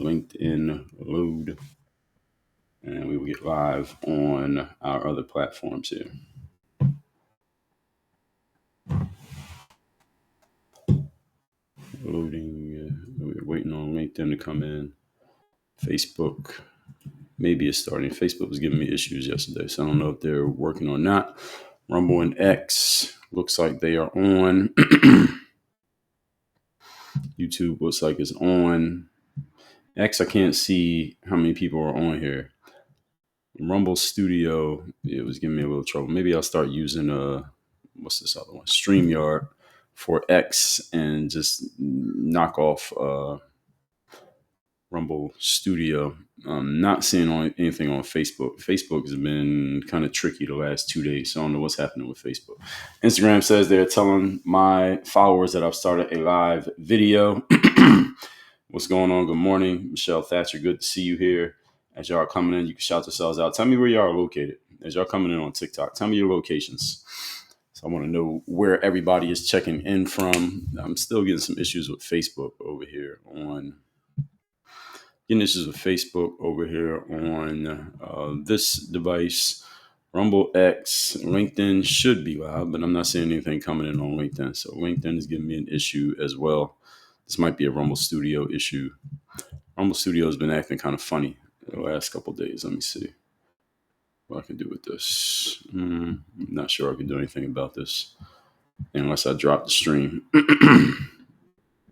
LinkedIn load, and we will get live on our other platforms here. Loading. We're waiting on LinkedIn to come in. Facebook, maybe it's starting. Facebook was giving me issues yesterday, so I don't know if they're working or not. Rumble and X looks like they are on. YouTube looks like it's on. X, I can't see how many people are on here. Rumble Studio, it was giving me a little trouble. Maybe I'll start using what's this other one? StreamYard for X and just knock off Rumble Studio. I'm not seeing anything on Facebook. Facebook has been kind of tricky the last 2 days, so I don't know what's happening with Facebook. Instagram says they're telling my followers that I've started a live video. What's going on? Good morning, Michelle Thatcher. Good to see you here. As y'all are coming in, you can shout yourselves out. Tell me where y'all are located. As y'all coming in on TikTok, tell me your locations. So I want to know where everybody is checking in from. I'm still getting some issues with Facebook over here on this device. Rumble X, LinkedIn should be live, but I'm not seeing anything coming in on LinkedIn. So LinkedIn is giving me an issue as well. This might be a Rumble Studio issue. Rumble Studio has been acting kind of funny the last couple of days. Let me see what I can do with this. I'm not sure I can do anything about this unless I drop the stream.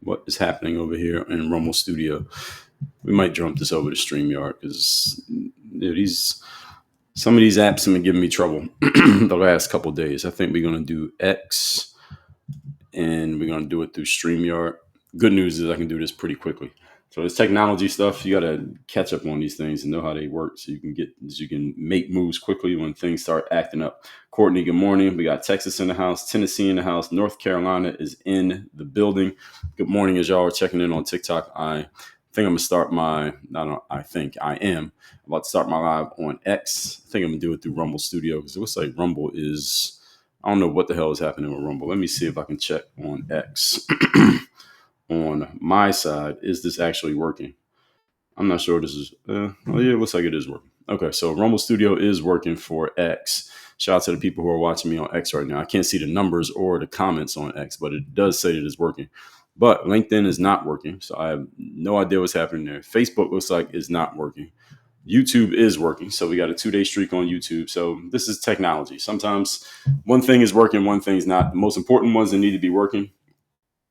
What is happening over here in Rumble Studio? We might jump this over to StreamYard because some of these apps have been giving me trouble the last couple of days. I think we're going to do X and we're going to do it through StreamYard. Good news is I can do this pretty quickly. So this technology stuff, you got to catch up on these things and know how they work so you can make moves quickly when things start acting up. Courtney, good morning. We got Texas in the house, Tennessee in the house, North Carolina is in the building. Good morning as y'all are checking in on TikTok. I am about to start my live on X. I think I'm going to do it through Rumble Studio because it looks like Rumble is, I don't know what the hell is happening with Rumble. Let me see if I can check on X. On my side, is this actually working? I'm not sure this is, it looks like it is working. Okay, so Rumble Studio is working for X. Shout out to the people who are watching me on X right now. I can't see the numbers or the comments on X, but it does say it is working. But LinkedIn is not working, so I have no idea what's happening there. Facebook looks like it's not working. YouTube is working, so we got a 2-day streak on YouTube. So this is technology. Sometimes one thing is working, one thing's not. The most important ones that need to be working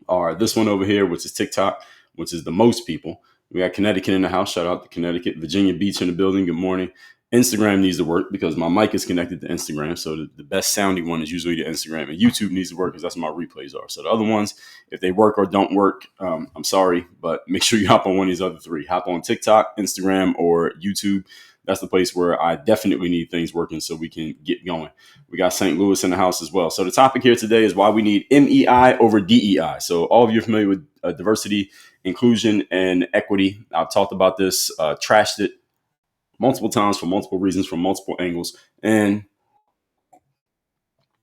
are this one over here, which is TikTok, which is the most people. We got Connecticut in the house. Shout out to Connecticut. Virginia Beach in the building. Good morning. Instagram needs to work because my mic is connected to Instagram. So the best sounding one is usually the Instagram. And YouTube needs to work because that's where my replays are. So the other ones, if they work or don't work, I'm sorry. But make sure you hop on one of these other three. Hop on TikTok, Instagram, or YouTube. That's the place where I definitely need things working so we can get going. We got St. Louis in the house as well. So the topic here today is why we need M.E.I. over DEI. So all of you are familiar with diversity, inclusion, and equity. I've talked about this, trashed it multiple times for multiple reasons, from multiple angles. And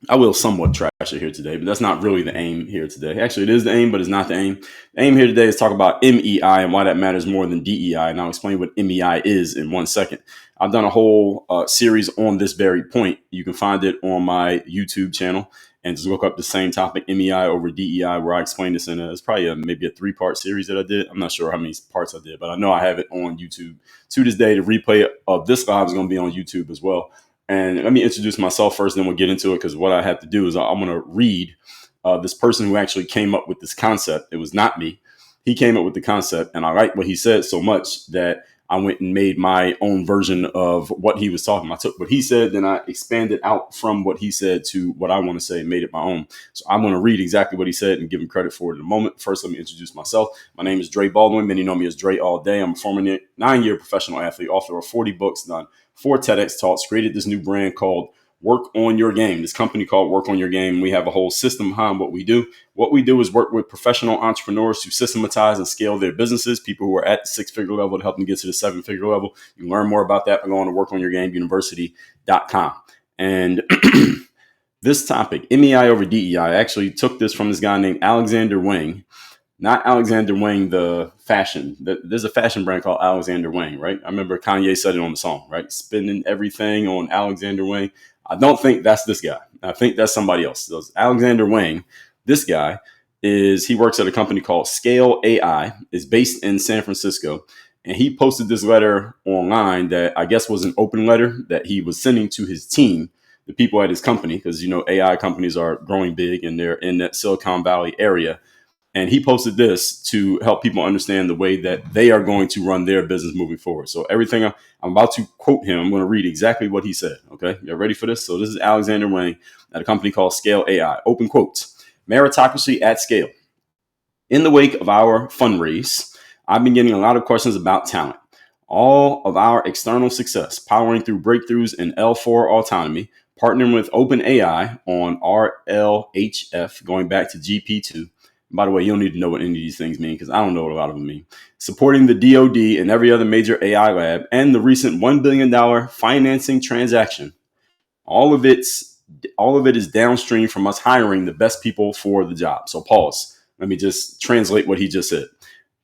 I will somewhat trash it here today, but that's not really the aim here today. Actually, it is the aim, but it's not the aim. The aim here today is talk about M.E.I. and why that matters more than DEI. And I'll explain what M.E.I. is in 1 second. I've done a whole series on this very point. You can find it on my YouTube channel and just look up the same topic, M.E.I. over DEI, where I explain this in it's probably maybe a 3-part series that I did. I'm not sure how many parts I did, but I know I have it on YouTube. To this day, the replay of this live is going to be on YouTube as well. And let me introduce myself first, then we'll get into it, because what I have to do is I'm going to read this person who actually came up with this concept. It was not me. He came up with the concept, and I liked what he said so much that I went and made my own version of what he was talking about. I took what he said, then I expanded out from what he said to what I want to say and made it my own. So I'm going to read exactly what he said and give him credit for it in a moment. First, let me introduce myself. My name is Dre Baldwin. Many know me as Dre all day. I'm a former 9-year professional athlete, author of 40 books, done 4 TEDx talks, created this new brand called Work on Your Game. This company called Work on Your Game. We have a whole system behind what we do. What we do is work with professional entrepreneurs to systematize and scale their businesses, people who are at the 6-figure level to help them get to the 7-figure level. You can learn more about that by going to workonyourgameuniversity.com. And this topic, MEI over DEI, I actually took this from this guy named Alexander Wang. not Alexander Wang, the fashion. There's a fashion brand called Alexander Wang, right? I remember Kanye said it on the song, right? Spending everything on Alexander Wang. I don't think that's this guy. I think that's somebody else. So Alexander Wang, this guy, he works at a company called Scale AI, is based in San Francisco. And he posted this letter online that I guess was an open letter that he was sending to his team, the people at his company, because, AI companies are growing big and they're in that Silicon Valley area. And he posted this to help people understand the way that they are going to run their business moving forward. So everything I'm about to quote him, I'm going to read exactly what he said. Okay, you ready for this? So this is Alexander Wang at a company called Scale AI. Open quotes. Meritocracy at scale. In the wake of our fundraise, I've been getting a lot of questions about talent. All of our external success, powering through breakthroughs in L4 autonomy, partnering with OpenAI on RLHF, going back to GP2. By the way, you don't need to know what any of these things mean because I don't know what a lot of them mean. Supporting the DoD and every other major AI lab and the recent $1 billion financing transaction. All of it is downstream from us hiring the best people for the job. So pause. Let me just translate what he just said.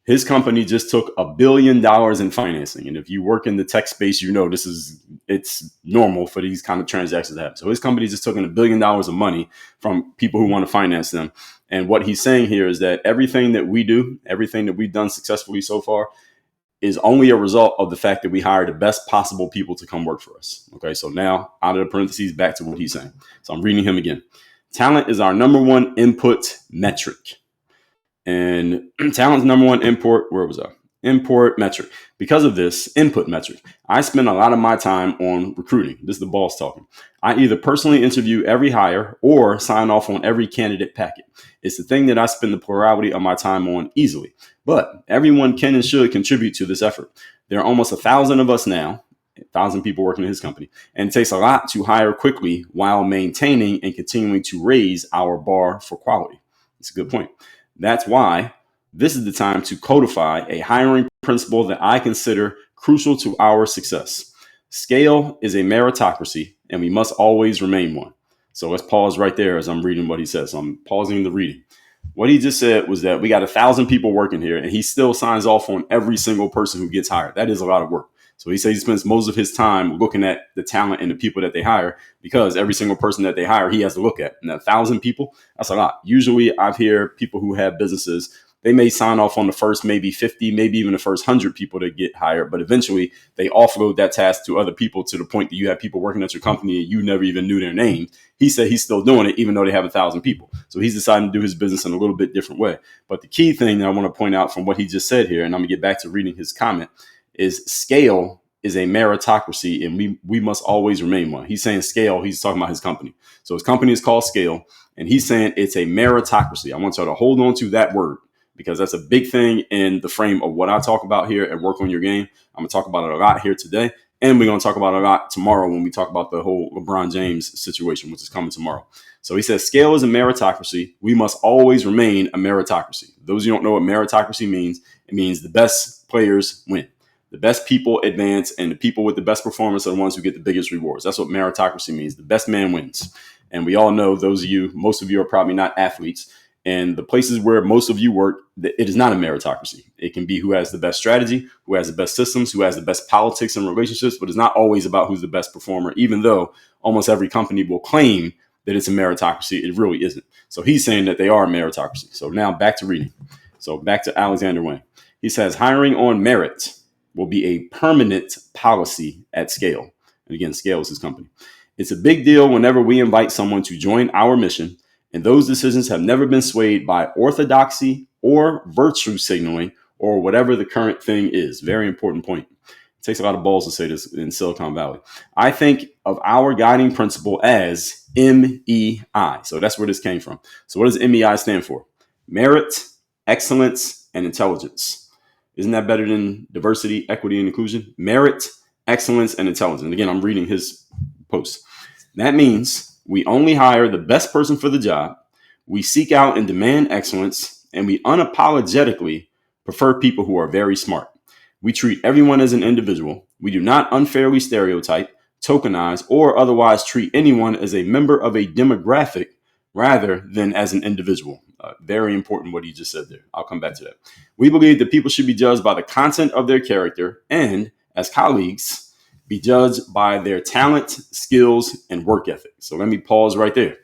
His company just took $1 billion in financing. And if you work in the tech space, it's normal for these kind of transactions to happen. So his company just took in $1 billion of money from people who want to finance them. And what he's saying here is that everything that we do, everything that we've done successfully so far is only a result of the fact that we hire the best possible people to come work for us. Okay, so now out of the parentheses, back to what he's saying. So I'm reading him again. Talent is our number one input metric. And talent's number one import metric. Because of this input metric, I spend a lot of my time on recruiting. This is the boss talking. I either personally interview every hire or sign off on every candidate packet. It's the thing that I spend the plurality of my time on easily. But everyone can and should contribute to this effort. There are almost 1,000 of us now, 1,000 people working in his company, and it takes a lot to hire quickly while maintaining and continuing to raise our bar for quality. It's a good point. That's why this is the time to codify a hiring principle that I consider crucial to our success. Scale is a meritocracy, and we must always remain one. So let's pause right there as I'm reading what he says. So I'm pausing the reading. What he just said was that we got 1,000 people working here, and he still signs off on every single person who gets hired. That is a lot of work. So he says he spends most of his time looking at the talent and the people that they hire because every single person that they hire, he has to look at. And 1,000 people, that's a lot. Usually I hear people who have businesses, they may sign off on the first maybe 50, maybe even the first 100 people that get hired. But eventually they offload that task to other people to the point that you have people working at your company and you never even knew their names. He said he's still doing it, even though they have 1,000 people. So he's deciding to do his business in a little bit different way. But the key thing that I want to point out from what he just said here, and I'm going to get back to reading his comment, is scale is a meritocracy, and we must always remain one. He's saying scale. He's talking about his company. So his company is called Scale, and he's saying it's a meritocracy. I want y'all to hold on to that word because that's a big thing in the frame of what I talk about here at Work on Your Game. I'm going to talk about it a lot here today, and we're going to talk about it a lot tomorrow when we talk about the whole LeBron James situation, which is coming tomorrow. So he says scale is a meritocracy. We must always remain a meritocracy. Those who don't know what meritocracy means, it means the best players win. The best people advance, and the people with the best performance are the ones who get the biggest rewards. That's what meritocracy means. The best man wins. And we all know, most of you are probably not athletes. And the places where most of you work, it is not a meritocracy. It can be who has the best strategy, who has the best systems, who has the best politics and relationships, but it's not always about who's the best performer, even though almost every company will claim that it's a meritocracy. It really isn't. So he's saying that they are a meritocracy. So now back to reading. So back to Alexander Wang. He says, hiring on merit will be a permanent policy at Scale. And again, Scale is his company. It's a big deal whenever we invite someone to join our mission, and those decisions have never been swayed by orthodoxy or virtue signaling or whatever the current thing is. Very important point. It takes a lot of balls to say this in Silicon Valley. I think of our guiding principle as M.E.I. So that's where this came from. So what does M.E.I. stand for? Merit, excellence, and intelligence. Isn't that better than diversity, equity, and inclusion? Merit, excellence, and intelligence. And again, I'm reading his post. That means we only hire the best person for the job. We seek out and demand excellence, and we unapologetically prefer people who are very smart. We treat everyone as an individual. We do not unfairly stereotype, tokenize, or otherwise treat anyone as a member of a demographic rather than as an individual. Very important what he just said there. I'll come back to that. We believe that people should be judged by the content of their character and, as colleagues, be judged by their talent, skills, and work ethic. So let me pause right there.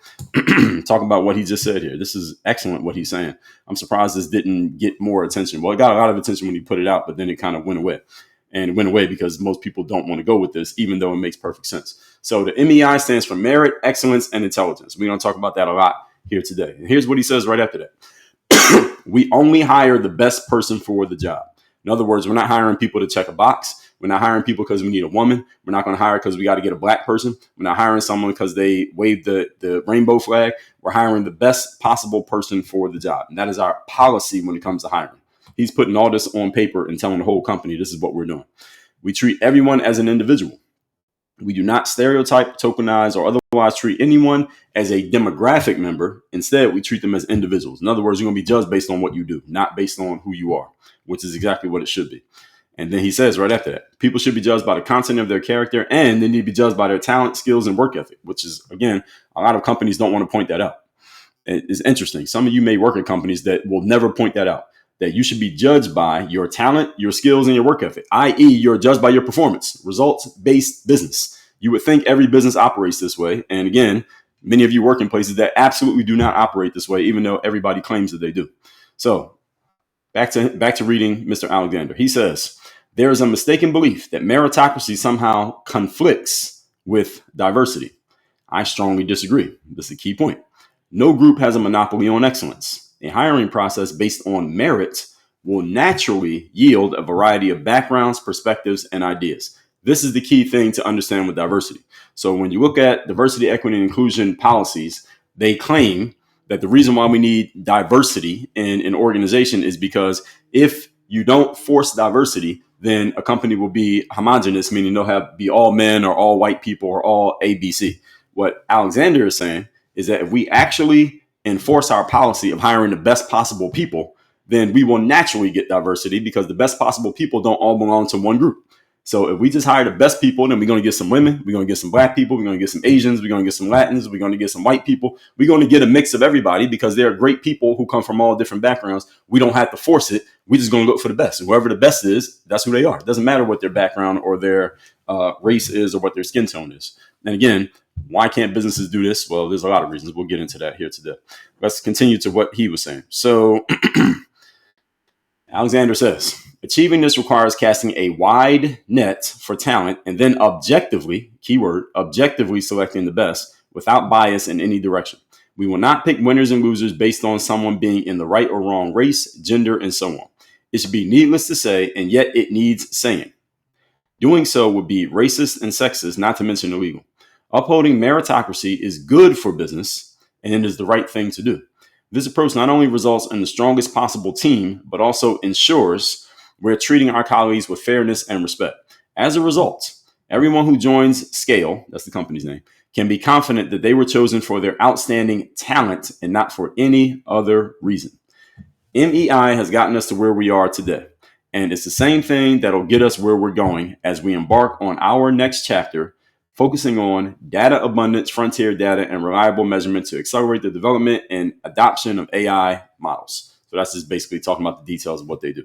Talk about what he just said here. This is excellent what he's saying. I'm surprised this didn't get more attention. Well, it got a lot of attention when he put it out, but then it kind of went away. And it went away because most people don't want to go with this, even though it makes perfect sense. So the M.E.I stands for merit, excellence, and intelligence. We're going to talk about that a lot here today. And here's what he says right after that. We only hire the best person for the job. In other words, we're not hiring people to check a box. We're not hiring people because we need a woman. We're not going to hire because we got to get a black person. We're not hiring someone because they waved the rainbow flag. We're hiring the best possible person for the job. And that is our policy when it comes to hiring. He's putting all this on paper and telling the whole company this is what we're doing. We treat everyone as an individual. We do not stereotype, tokenize, or otherwise treat anyone as a demographic member. Instead, we treat them as individuals. In other words, you're going to be judged based on what you do, not based on who you are, which is exactly what it should be. And then he says right after that, people should be judged by the content of their character, and they need to be judged by their talent, skills, and work ethic, which is, again, a lot of companies don't want to point that out. It's interesting. Some of you may work at companies that will never point that out, that you should be judged by your talent, your skills, and your work ethic, i.e. you're judged by your performance, results-based business. You would think every business operates this way. And again, many of you work in places that absolutely do not operate this way, even though everybody claims that they do. So back to reading Mr. Alexander. He says, there is a mistaken belief that meritocracy somehow conflicts with diversity. I strongly disagree. This is a key point. No group has a monopoly on excellence. A hiring process based on merit will naturally yield a variety of backgrounds, perspectives, and ideas. This is the key thing to understand with diversity. So when you look at diversity, equity, and inclusion policies, they claim that the reason why we need diversity in an organization is because if you don't force diversity, then a company will be homogenous, meaning they'll be all men or all white people or all ABC. What Alexander is saying is that if we actually enforce our policy of hiring the best possible people, then we will naturally get diversity because the best possible people don't all belong to one group. So if we just hire the best people, then we're going to get some women, we're going to get some black people, we're going to get some Asians, we're going to get some Latins, we're going to get some white people. We're going to get a mix of everybody because there are great people who come from all different backgrounds. We don't have to force it. We're just going to look for the best. And whoever the best is, that's who they are. It doesn't matter what their background or their race is or what their skin tone is. And again, why can't businesses do this? Well, there's a lot of reasons. We'll get into that here today. Let's continue to what he was saying. So Alexander says, achieving this requires casting a wide net for talent and then objectively, keyword, objectively selecting the best without bias in any direction. We will not pick winners and losers based on someone being in the right or wrong race, gender, and so on. It should be needless to say, and yet it needs saying. Doing so would be racist and sexist, not to mention illegal. Upholding meritocracy is good for business, and it is the right thing to do. This approach not only results in the strongest possible team, but also ensures we're treating our colleagues with fairness and respect. As a result, everyone who joins Scale, that's the company's name, can be confident that they were chosen for their outstanding talent and not for any other reason. M.E.I has gotten us to where we are today, and it's the same thing that'll get us where we're going as we embark on our next chapter, focusing on data abundance, frontier data, and reliable measurement to accelerate the development and adoption of AI models. So that's just basically talking about the details of what they do.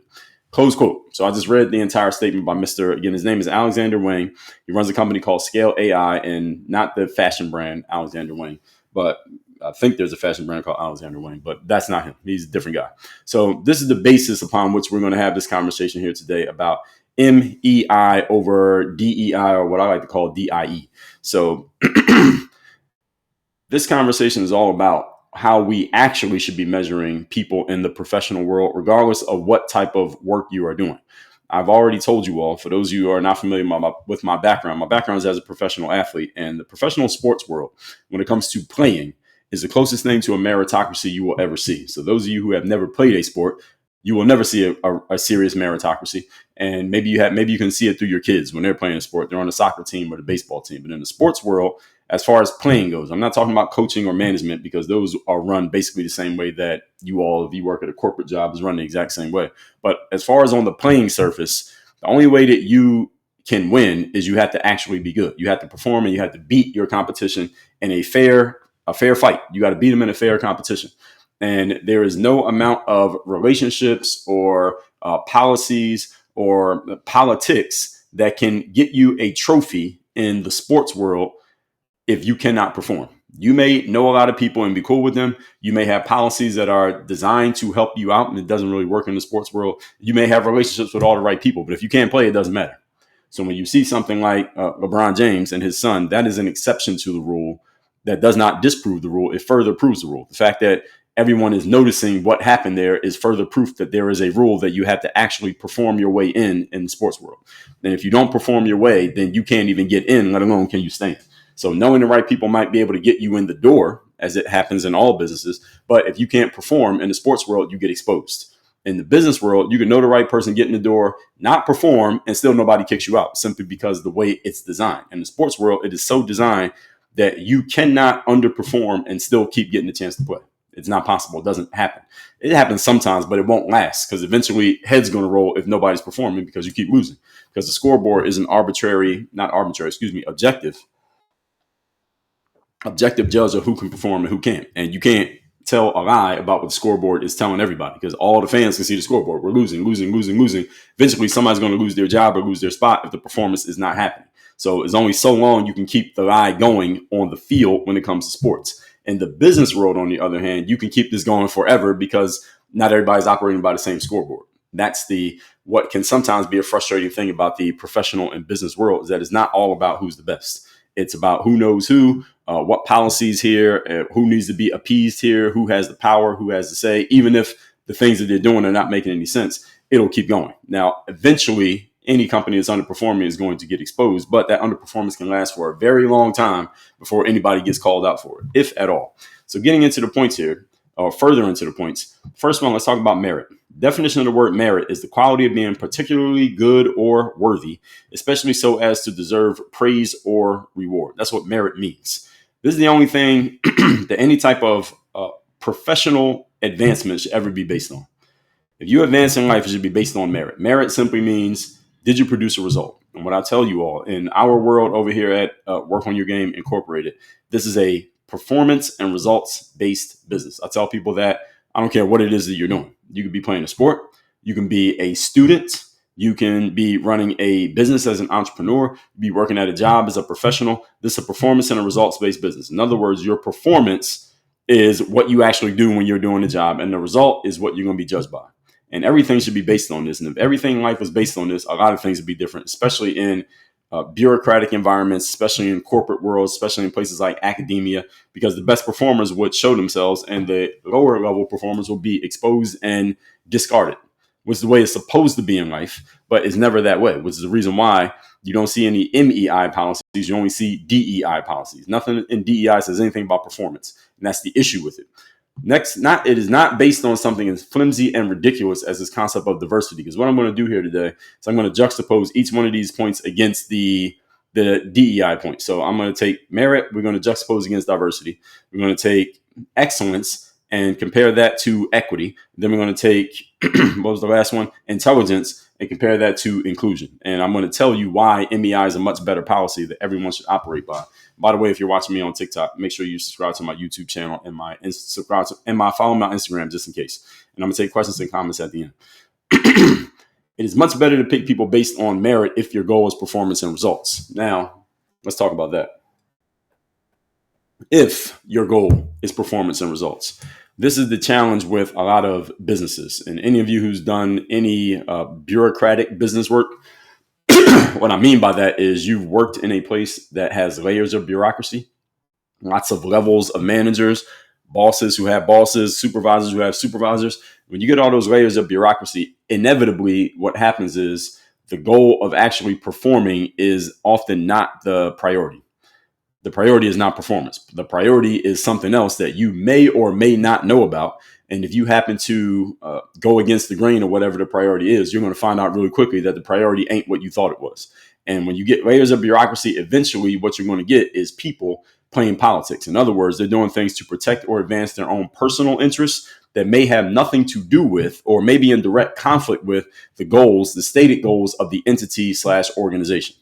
Close quote. So I just read the entire statement by again, his name is Alexander Wang. He runs a company called Scale AI, and not the fashion brand Alexander Wang, but I think there's a fashion brand called Alexander Wang, but that's not him. He's a different guy. So this is the basis upon which we're going to have this conversation here today about M.E.I over DEI, or what I like to call DIE. So this conversation is all about how we actually should be measuring people in the professional world, regardless of what type of work you are doing. I've already told you all, for those of you who are not familiar with my background is as a professional athlete, and the professional sports world, when it comes to playing, is the closest thing to a meritocracy you will ever see. So those of you who have never played a sport, you will never see a serious meritocracy. And maybe you can see it through your kids when they're playing a sport. They're on the soccer team or the baseball team. But in the sports world, as far as playing goes, I'm not talking about coaching or management, because those are run basically the same way that you all, if you work at a corporate job, is run the exact same way. But as far as on the playing surface, the only way that you can win is you have to actually be good. You have to perform and you have to beat your competition in a fair a fair fight. You got to beat them in a fair competition. And there is no amount of relationships or policies or politics that can get you a trophy in the sports world if you cannot perform. You may know a lot of people and be cool with them. You may have policies that are designed to help you out, and it doesn't really work in the sports world. You may have relationships with all the right people, but if you can't play, it doesn't matter. So when you see something like LeBron James and his son, that is an exception to the rule that does not disprove the rule. It further proves the rule. The fact that everyone is noticing what happened there is further proof that there is a rule that you have to actually perform your way in the sports world. And if you don't perform your way, then you can't even get in, let alone can you stand. So knowing the right people might be able to get you in the door, as it happens in all businesses. But if you can't perform in the sports world, you get exposed. In the business world, you can know the right person, get in the door, not perform, and still nobody kicks you out simply because of the way it's designed. In the sports world, it is so designed that you cannot underperform and still keep getting a chance to play. It's not possible. It doesn't happen. It happens sometimes, but it won't last because eventually head's going to roll if nobody's performing because you keep losing. Because the scoreboard is an objective judge of who can perform and who can't. And you can't tell a lie about what the scoreboard is telling everybody because all the fans can see the scoreboard. We're losing. Eventually, somebody's going to lose their job or lose their spot if the performance is not happening. So it's only so long you can keep the lie going on the field when it comes to sports. In the business world, on the other hand, you can keep this going forever because not everybody's operating by the same scoreboard. That's what can sometimes be a frustrating thing about the professional and business world is that it's not all about who's the best. It's about who knows who, what policies here, who needs to be appeased here, who has the power, who has to say, even if the things that they're doing are not making any sense, it'll keep going. Now, eventually, any company that's underperforming is going to get exposed, but that underperformance can last for a very long time before anybody gets called out for it, if at all. So getting into the points here, or further into the points, first one, let's talk about merit. Definition of the word merit is the quality of being particularly good or worthy, especially so as to deserve praise or reward. That's what merit means. This is the only thing that any type of professional advancement should ever be based on. If you advance in life, it should be based on merit. Merit simply means, did you produce a result? And what I tell you all, in our world over here at Work on Your Game Incorporated, this is a performance and results-based business. I tell people that I don't care what it is that you're doing. You could be playing a sport. You can be a student. You can be running a business as an entrepreneur, be working at a job as a professional. This is a performance and a results-based business. In other words, your performance is what you actually do when you're doing the job, and the result is what you're going to be judged by. And everything should be based on this. And if everything in life was based on this, a lot of things would be different, especially in bureaucratic environments, especially in corporate worlds, especially in places like academia, because the best performers would show themselves and the lower level performers will be exposed and discarded, which is the way it's supposed to be in life, but it's never that way, which is the reason why you don't see any M.E.I. policies. You only see DEI policies. Nothing in DEI says anything about performance. And that's the issue with it. Next, it is not based on something as flimsy and ridiculous as this concept of diversity. Because what I'm going to do here today is I'm going to juxtapose each one of these points against the DEI point. So I'm going to take merit. We're going to juxtapose against diversity. We're going to take excellence and compare that to equity. Then we're going to take, what was the last one? Intelligence, and compare that to inclusion. And I'm going to tell you why M.E.I. is a much better policy that everyone should operate by. By the way, if you're watching me on TikTok, make sure you subscribe to my YouTube channel and follow my Instagram just in case. And I'm going to take questions and comments at the end. It is much better to pick people based on merit if your goal is performance and results. Now, let's talk about that. If your goal is performance and results, this is the challenge with a lot of businesses. And any of you who's done any bureaucratic business work, what I mean by that is you've worked in a place that has layers of bureaucracy, lots of levels of managers, bosses who have bosses, supervisors who have supervisors. When you get all those layers of bureaucracy, inevitably what happens is the goal of actually performing is often not the priority. The priority is not performance. The priority is something else that you may or may not know about. And if you happen to go against the grain or whatever the priority is, you're going to find out really quickly that the priority ain't what you thought it was. And when you get layers of bureaucracy, eventually what you're going to get is people playing politics. In other words, they're doing things to protect or advance their own personal interests that may have nothing to do with or may be in direct conflict with the goals, the stated goals of the entity/organization.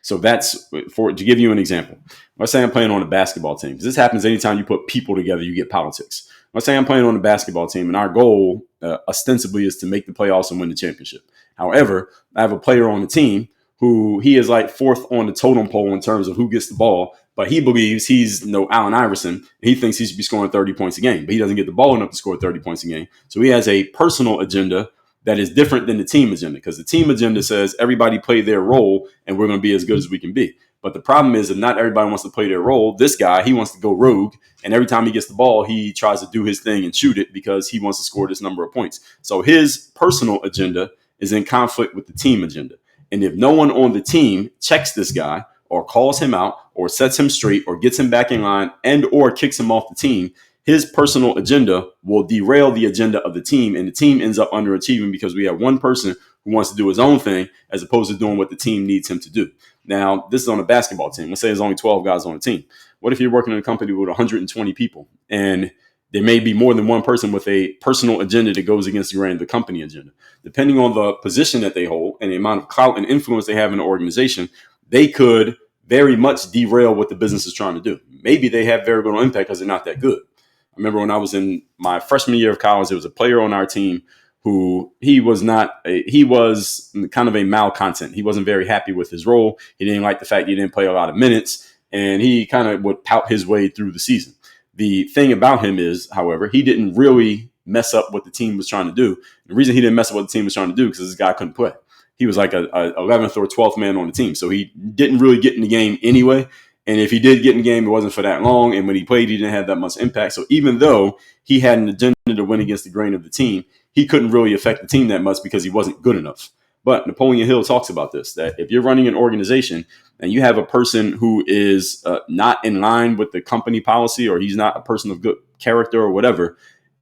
So that's to give you an example. Let's say I'm playing on a basketball team. Because this happens anytime you put people together, you get politics. Let's say I'm playing on a basketball team, and our goal ostensibly is to make the playoffs and win the championship. However, I have a player on the team who he is like fourth on the totem pole in terms of who gets the ball, but he believes he's no Allen Iverson, and he thinks he should be scoring 30 points a game, but he doesn't get the ball enough to score 30 points a game. So he has a personal agenda that is different than the team agenda, because the team agenda says everybody play their role and we're going to be as good as we can be. But the problem is that not everybody wants to play their role. This guy, he wants to go rogue, and every time he gets the ball, he tries to do his thing and shoot it because he wants to score this number of points. So his personal agenda is in conflict with the team agenda. And if no one on the team checks this guy or calls him out or sets him straight or gets him back in line and or kicks him off the team, his personal agenda will derail the agenda of the team, and the team ends up underachieving because we have one person who wants to do his own thing as opposed to doing what the team needs him to do. Now, this is on a basketball team. Let's say there's only 12 guys on the team. What if you're working in a company with 120 people, and there may be more than one person with a personal agenda that goes against the grain of the company agenda? Depending on the position that they hold and the amount of clout and influence they have in the organization, they could very much derail what the business is trying to do. Maybe they have very little impact because they're not that good. I remember when I was in my freshman year of college, there was a player on our team who he was kind of a malcontent. He wasn't very happy with his role. He didn't like the fact he didn't play a lot of minutes, and he kind of would pout his way through the season. The thing about him is, however, he didn't really mess up what the team was trying to do. The reason he didn't mess up what the team was trying to do because this guy couldn't play. He was like a 11th or 12th man on the team, so he didn't really get in the game anyway. And if he did get in the game, it wasn't for that long. And when he played, he didn't have that much impact. So even though he had an agenda to win against the grain of the team, he couldn't really affect the team that much because he wasn't good enough. But Napoleon Hill talks about this, that if you're running an organization and you have a person who is not in line with the company policy, or he's not a person of good character or whatever,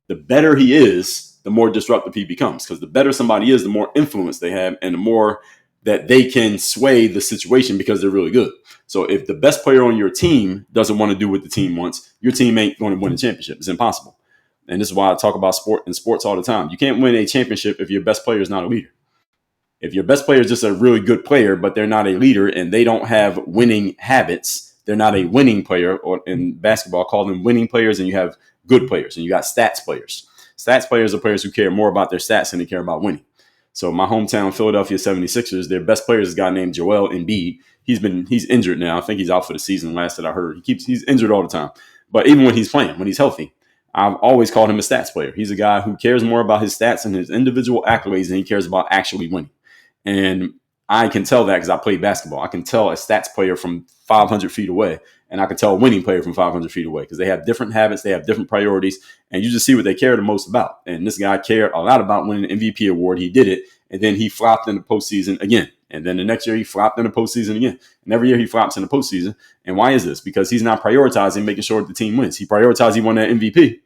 the better he is, the more disruptive he becomes. Because the better somebody is, the more influence they have and the more that they can sway the situation because they're really good. So if the best player on your team doesn't want to do what the team wants, your team ain't going to win a championship. It's impossible. And this is why I talk about sports all the time. You can't win a championship if your best player is not a leader. If your best player is just a really good player, but they're not a leader and they don't have winning habits, they're not a winning player. Or in basketball, call them winning players, and you have good players, and you got stats players. Stats players are players who care more about their stats than they care about winning. So my hometown, Philadelphia 76ers, their best player is a guy named Joel Embiid. He's injured now. I think he's out for the season, last that I heard. He's injured all the time. But even when he's playing, when he's healthy, I've always called him a stats player. He's a guy who cares more about his stats and his individual accolades than he cares about actually winning. And I can tell that because I played basketball. I can tell a stats player from 500 feet away, and I can tell a winning player from 500 feet away, because they have different habits, they have different priorities, and you just see what they care the most about. And this guy cared a lot about winning an MVP award. He did it, and then he flopped in the postseason again. And then the next year he flopped in the postseason again. And every year he flops in the postseason. And why is this? Because he's not prioritizing making sure that the team wins. He prioritized he won that MVP.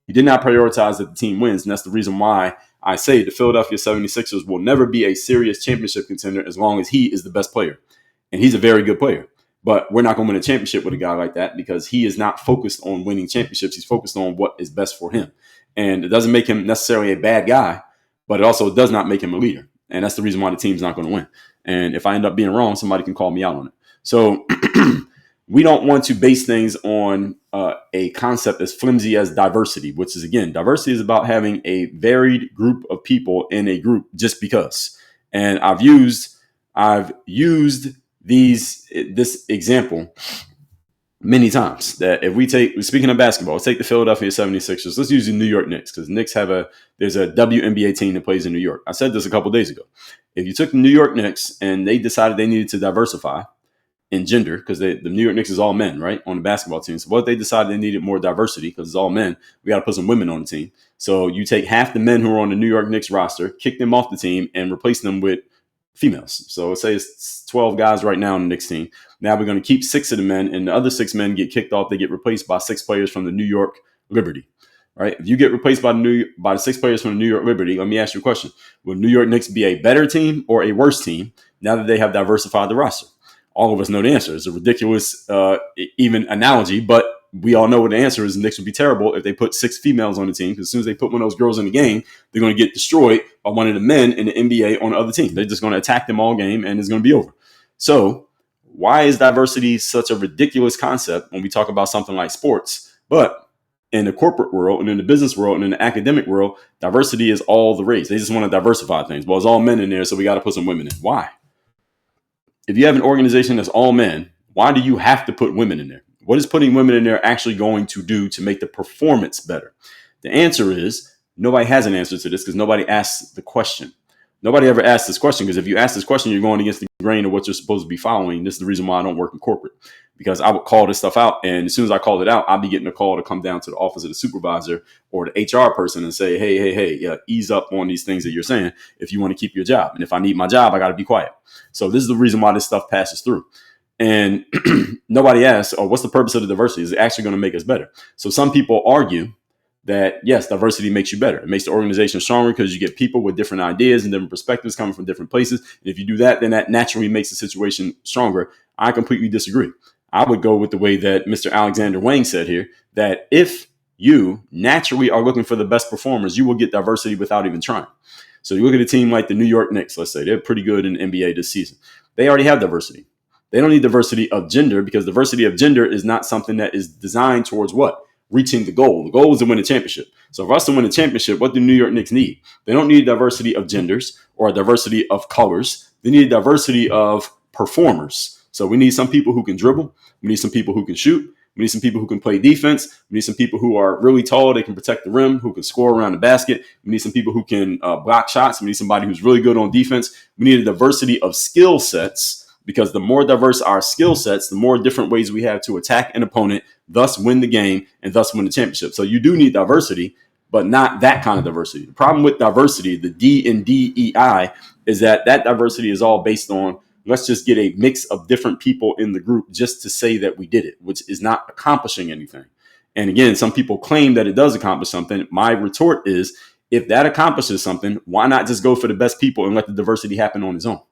He did not prioritize that the team wins, and that's the reason why I say the Philadelphia 76ers will never be a serious championship contender as long as he is the best player. And he's a very good player. But we're not going to win a championship with a guy like that because he is not focused on winning championships. He's focused on what is best for him. And it doesn't make him necessarily a bad guy, but it also does not make him a leader. And that's the reason why the team's not going to win. And if I end up being wrong, somebody can call me out on it. So we don't want to base things on a concept as flimsy as diversity, which is, again, diversity is about having a varied group of people in a group just because. And I've used this example many times, that if we speaking of basketball, let's take the Philadelphia 76ers. Let's use the New York Knicks, because Knicks there's a WNBA team that plays in New York. I said this a couple of days ago. If you took the New York Knicks and they decided they needed to diversify in gender, because the New York Knicks is all men, right, on the basketball team. So what if they decided they needed more diversity, because it's all men, we got to put some women on the team. So you take half the men who are on the New York Knicks roster, kick them off the team, and replace them with females. So let's say it's 12 guys right now on the Knicks team. Now we're going to keep 6 of the men, and the other 6 men get kicked off. They get replaced by 6 players from the New York Liberty. Right? If you get replaced by the 6 players from the New York Liberty, let me ask you a question. Will New York Knicks be a better team or a worse team now that they have diversified the roster? All of us know the answer. It's a ridiculous even analogy, but we all know what the answer is. The Knicks would be terrible if they put 6 females on the team, because as soon as they put one of those girls in the game, they're going to get destroyed by one of the men in the NBA on the other team. They're just going to attack them all game, and it's going to be over. So Why is diversity such a ridiculous concept when we talk about something like sports? But in the corporate world and in the business world and in the academic world, diversity is all the rage. They just want to diversify things. Well, it's all men in there, so we got to put some women in. Why? If you have an organization that's all men, why do you have to put women in there? What is putting women in there actually going to do to make the performance better? The answer is nobody has an answer to this because nobody asks the question. Nobody ever asked this question, because if you ask this question, you're going against the grain of what you're supposed to be following. This is the reason why I don't work in corporate, because I would call this stuff out. And as soon as I called it out, I'd be getting a call to come down to the office of the supervisor or the HR person and say, hey, yeah, ease up on these things that you're saying if you want to keep your job. And if I need my job, I got to be quiet. So this is the reason why this stuff passes through. And nobody asks, oh, what's the purpose of the diversity? Is it actually going to make us better? So some people argue that, yes, diversity makes you better. It makes the organization stronger because you get people with different ideas and different perspectives coming from different places. And if you do that, then that naturally makes the situation stronger. I completely disagree. I would go with the way that Mr. Alexander Wang said here, that if you naturally are looking for the best performers, you will get diversity without even trying. So you look at a team like the New York Knicks, let's say, they're pretty good in the NBA this season. They already have diversity. They don't need diversity of gender, because diversity of gender is not something that is designed towards what? Reaching the goal. The goal is to win a championship. So for us to win a championship, what do New York Knicks need? They don't need diversity of genders or a diversity of colors. They need a diversity of performers. So we need some people who can dribble. We need some people who can shoot. We need some people who can play defense. We need some people who are really tall. They can protect the rim, who can score around the basket. We need some people who can block shots. We need somebody who's really good on defense. We need a diversity of skill sets, because the more diverse our skill sets, the more different ways we have to attack an opponent, thus win the game and thus win the championship. So you do need diversity, but not that kind of diversity. The problem with diversity, the D in DEI, is that diversity is all based on, let's just get a mix of different people in the group just to say that we did it, which is not accomplishing anything. And again, some people claim that it does accomplish something. My retort is, if that accomplishes something, why not just go for the best people and let the diversity happen on its own?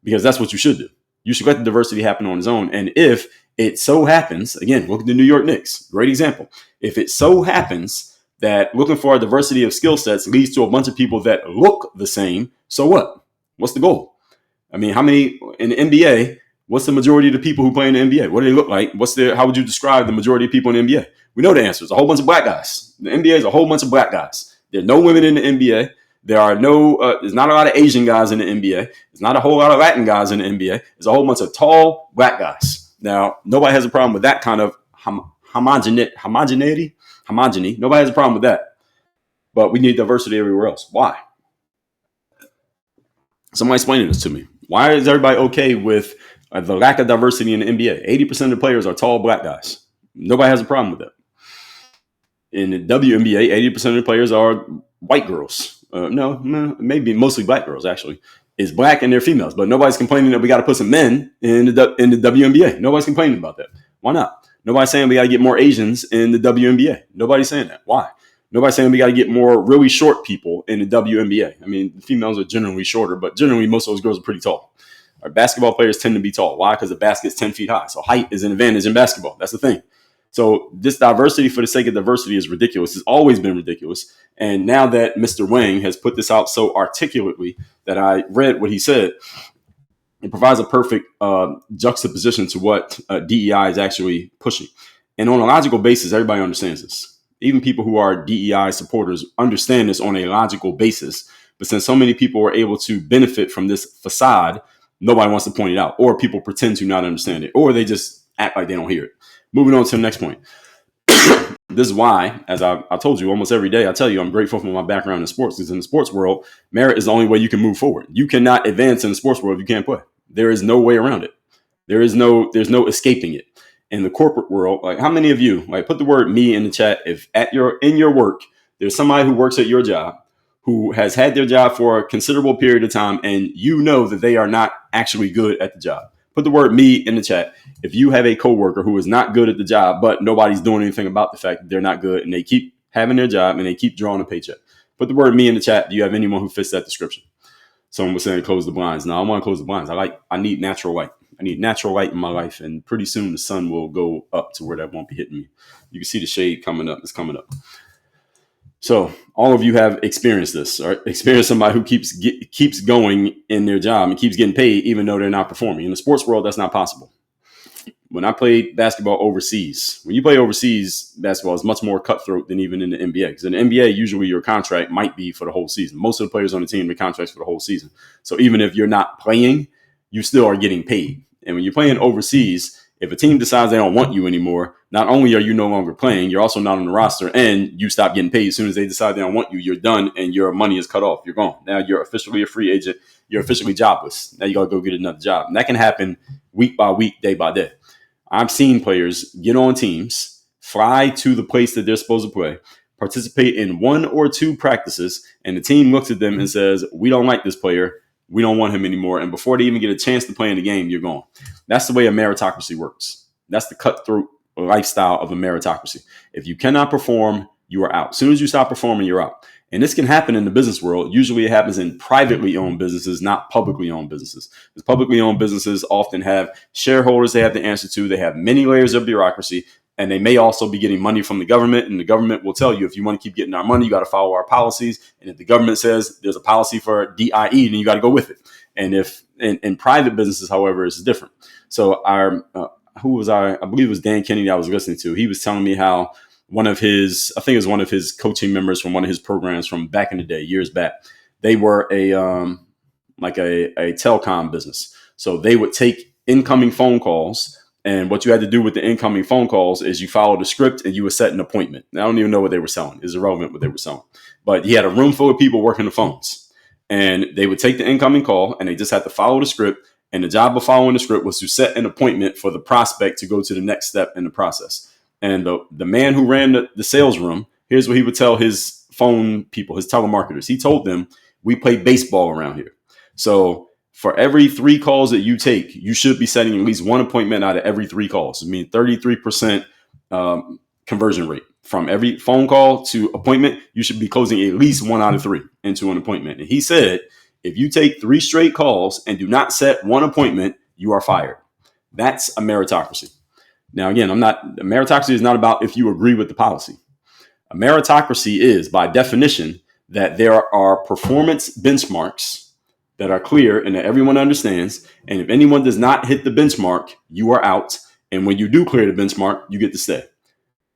Because that's what you should do. You should let the diversity happen on its own. And if it so happens, again, look at the New York Knicks, great example. If it so happens that looking for a diversity of skill sets leads to a bunch of people that look the same, so what? What's the goal? I mean, how many in the NBA? What's the majority of the people who play in the NBA? What do they look like? How would you describe the majority of people in the NBA? We know the answer. It's a whole bunch of black guys. The NBA is a whole bunch of black guys. There are no women in the NBA. There's not a lot of Asian guys in the NBA. There's not a whole lot of Latin guys in the NBA. There's a whole bunch of tall black guys. Now, nobody has a problem with that kind of homogeneity. Nobody has a problem with that. But we need diversity everywhere else. Why? Somebody explain this to me. Why is everybody okay with the lack of diversity in the NBA? 80% of the players are tall black guys. Nobody has a problem with that. In the WNBA, 80% of the players are white girls. No, maybe mostly black girls, actually. It's black and they're females. But nobody's complaining that we got to put some men in the WNBA. Nobody's complaining about that. Why not? Nobody's saying we got to get more Asians in the WNBA. Nobody's saying that. Why? Nobody's saying we got to get more really short people in the WNBA. I mean, the females are generally shorter, but generally most of those girls are pretty tall. Our basketball players tend to be tall. Why? Because the basket's 10 feet high. So height is an advantage in basketball. That's the thing. So this diversity for the sake of diversity is ridiculous. It's always been ridiculous. And now that Mr. Wang has put this out so articulately that I read what he said, it provides a perfect juxtaposition to what DEI is actually pushing. And on a logical basis, everybody understands this. Even people who are DEI supporters understand this on a logical basis. But since so many people are able to benefit from this facade, nobody wants to point it out, or people pretend to not understand it, or they just act like they don't hear it. Moving on to the next point. This is why, as I told you almost every day, I tell you I'm grateful for my background in sports, because in the sports world, merit is the only way you can move forward. You cannot advance in the sports world if you can't play. There is no way around it. There's no escaping it. In the corporate world, like how many of you, like put the word me in the chat if in your work, there's somebody who works at your job who has had their job for a considerable period of time and you know that they are not actually good at the job. Put the word me in the chat if you have a coworker who is not good at the job, but nobody's doing anything about the fact that they're not good and they keep having their job and they keep drawing a paycheck. Put the word me in the chat. Do you have anyone who fits that description? Someone was saying close the blinds. No, I want to close the blinds. I need natural light. I need natural light in my life, and pretty soon the sun will go up to where that won't be hitting me. You can see the shade coming up. It's coming up. So all of you have experienced this, right? Experienced somebody who keeps going in their job and keeps getting paid even though they're not performing. In the sports world, that's not possible. When I played basketball overseas, when you play overseas basketball, is much more cutthroat than even in the NBA. Because in the NBA, usually your contract might be for the whole season. Most of the players on the team, their contracts for the whole season. So even if you're not playing, you still are getting paid. And when you're playing overseas, if a team decides they don't want you anymore, not only are you no longer playing, you're also not on the roster, and you stop getting paid. As soon as they decide they don't want you, you're done, and your money is cut off. You're gone. Now you're officially a free agent. You're officially jobless. Now you got to go get another job. And that can happen week by week, day by day. I've seen players get on teams, fly to the place that they're supposed to play, participate in 1 or 2 practices, and the team looks at them and says, we don't like this player. We don't want him anymore. And before they even get a chance to play in the game, you're gone. That's the way a meritocracy works. That's the cutthroat lifestyle of a meritocracy. If you cannot perform, you are out. As soon as you stop performing, you're out. And this can happen in the business world. Usually it happens in privately owned businesses, not publicly owned businesses. Because publicly owned businesses often have shareholders they have to answer to. They have many layers of bureaucracy, and they may also be getting money from the government. And the government will tell you, if you want to keep getting our money, you got to follow our policies. And if the government says there's a policy for DEI, then you got to go with it. And if in private businesses, however, it's different. So I believe it was Dan Kennedy I was listening to. He was telling me how one of his coaching members from one of his programs from back in the day, years back, they were a telecom business. So they would take incoming phone calls, and what you had to do with the incoming phone calls is you followed the script and you would set an appointment. I don't even know what they were selling. It's irrelevant what they were selling. But he had a room full of people working the phones, and they would take the incoming call and they just had to follow the script. And the job of following the script was to set an appointment for the prospect to go to the next step in the process. And the man who ran the sales room, here's what he would tell his phone people, his telemarketers. He told them, we play baseball around here. So for every 3 calls that you take, you should be setting at least 1 appointment out of every 3 calls. I mean, 33% conversion rate. From every phone call to appointment, you should be closing at least 1 out of 3 into an appointment. And he said, if you take 3 straight calls and do not set 1 appointment, you are fired. That's a meritocracy. Now, again, meritocracy is not about if you agree with the policy. A meritocracy is, by definition, that there are performance benchmarks that are clear and that everyone understands. And if anyone does not hit the benchmark, you are out. And when you do clear the benchmark, you get to stay.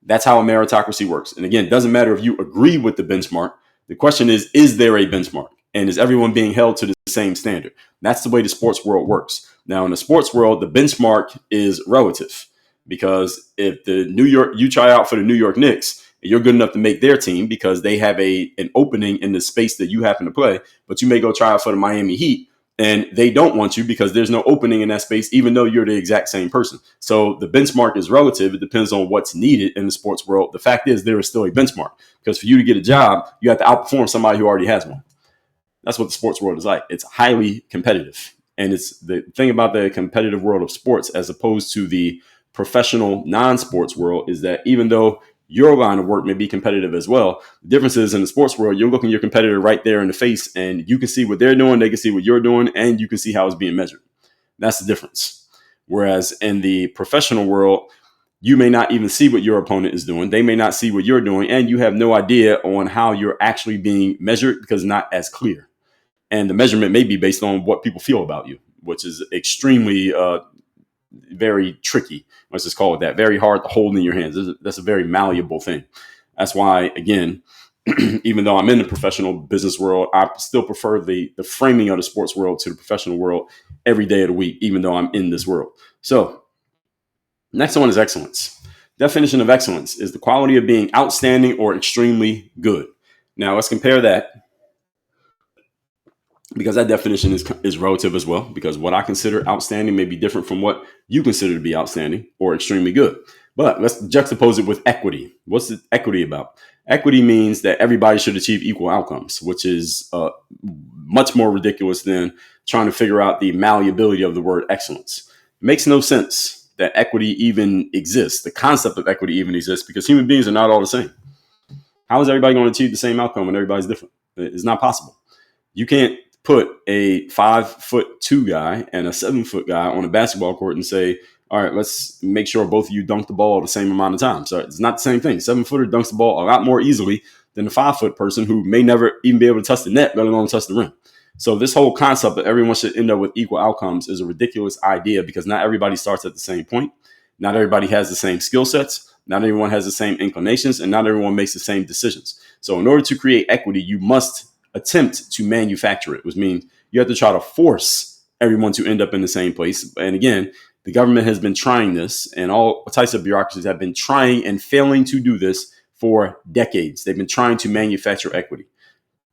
That's how a meritocracy works. And again, it doesn't matter if you agree with the benchmark. The question is there a benchmark? And is everyone being held to the same standard? That's the way the sports world works. Now, in the sports world, the benchmark is relative. Because if you try out for the New York Knicks, you're good enough to make their team because they have an opening in the space that you happen to play, but you may go try out for the Miami Heat and they don't want you because there's no opening in that space, even though you're the exact same person. So the benchmark is relative. It depends on what's needed in the sports world. The fact is there is still a benchmark because for you to get a job, you have to outperform somebody who already has one. That's what the sports world is like. It's highly competitive. And it's the thing about the competitive world of sports as opposed to the professional non-sports world is that even though your line of work may be competitive as well, the difference is in the sports world, you're looking your competitor right there in the face and you can see what they're doing, they can see what you're doing, and you can see how it's being measured. That's the difference. Whereas in the professional world, you may not even see what your opponent is doing. They may not see what you're doing, and you have no idea on how you're actually being measured because it's not as clear. And the measurement may be based on what people feel about you, which is extremely very tricky. Let's just call it that. Very hard to hold in your hands. That's a very malleable thing. That's why, again, even though I'm in the professional business world, I still prefer the framing of the sports world to the professional world every day of the week, even though I'm in this world. So next one is excellence. Definition of excellence is the quality of being outstanding or extremely good. Now let's compare that, because that definition is relative as well, because what I consider outstanding may be different from what you consider to be outstanding or extremely good. But let's juxtapose it with equity. What's the equity about? Equity means that everybody should achieve equal outcomes, which is much more ridiculous than trying to figure out the malleability of the word excellence. It makes no sense that equity even exists. The concept of equity even exists because human beings are not all the same. How is everybody going to achieve the same outcome when everybody's different? It's not possible. You can't put a 5'2" guy and a 7' guy on a basketball court and say, all right, let's make sure both of you dunk the ball the same amount of time. So it's not the same thing. 7-footer dunks the ball a lot more easily than the 5 foot person who may never even be able to touch the net, let alone touch the rim. So this whole concept that everyone should end up with equal outcomes is a ridiculous idea because not everybody starts at the same point. Not everybody has the same skill sets. Not everyone has the same inclinations, and not everyone makes the same decisions. So in order to create equity, you must attempt to manufacture it, which means you have to try to force everyone to end up in the same place. And again, the government has been trying this, and all types of bureaucracies have been trying and failing to do this for decades. They've been trying to manufacture equity.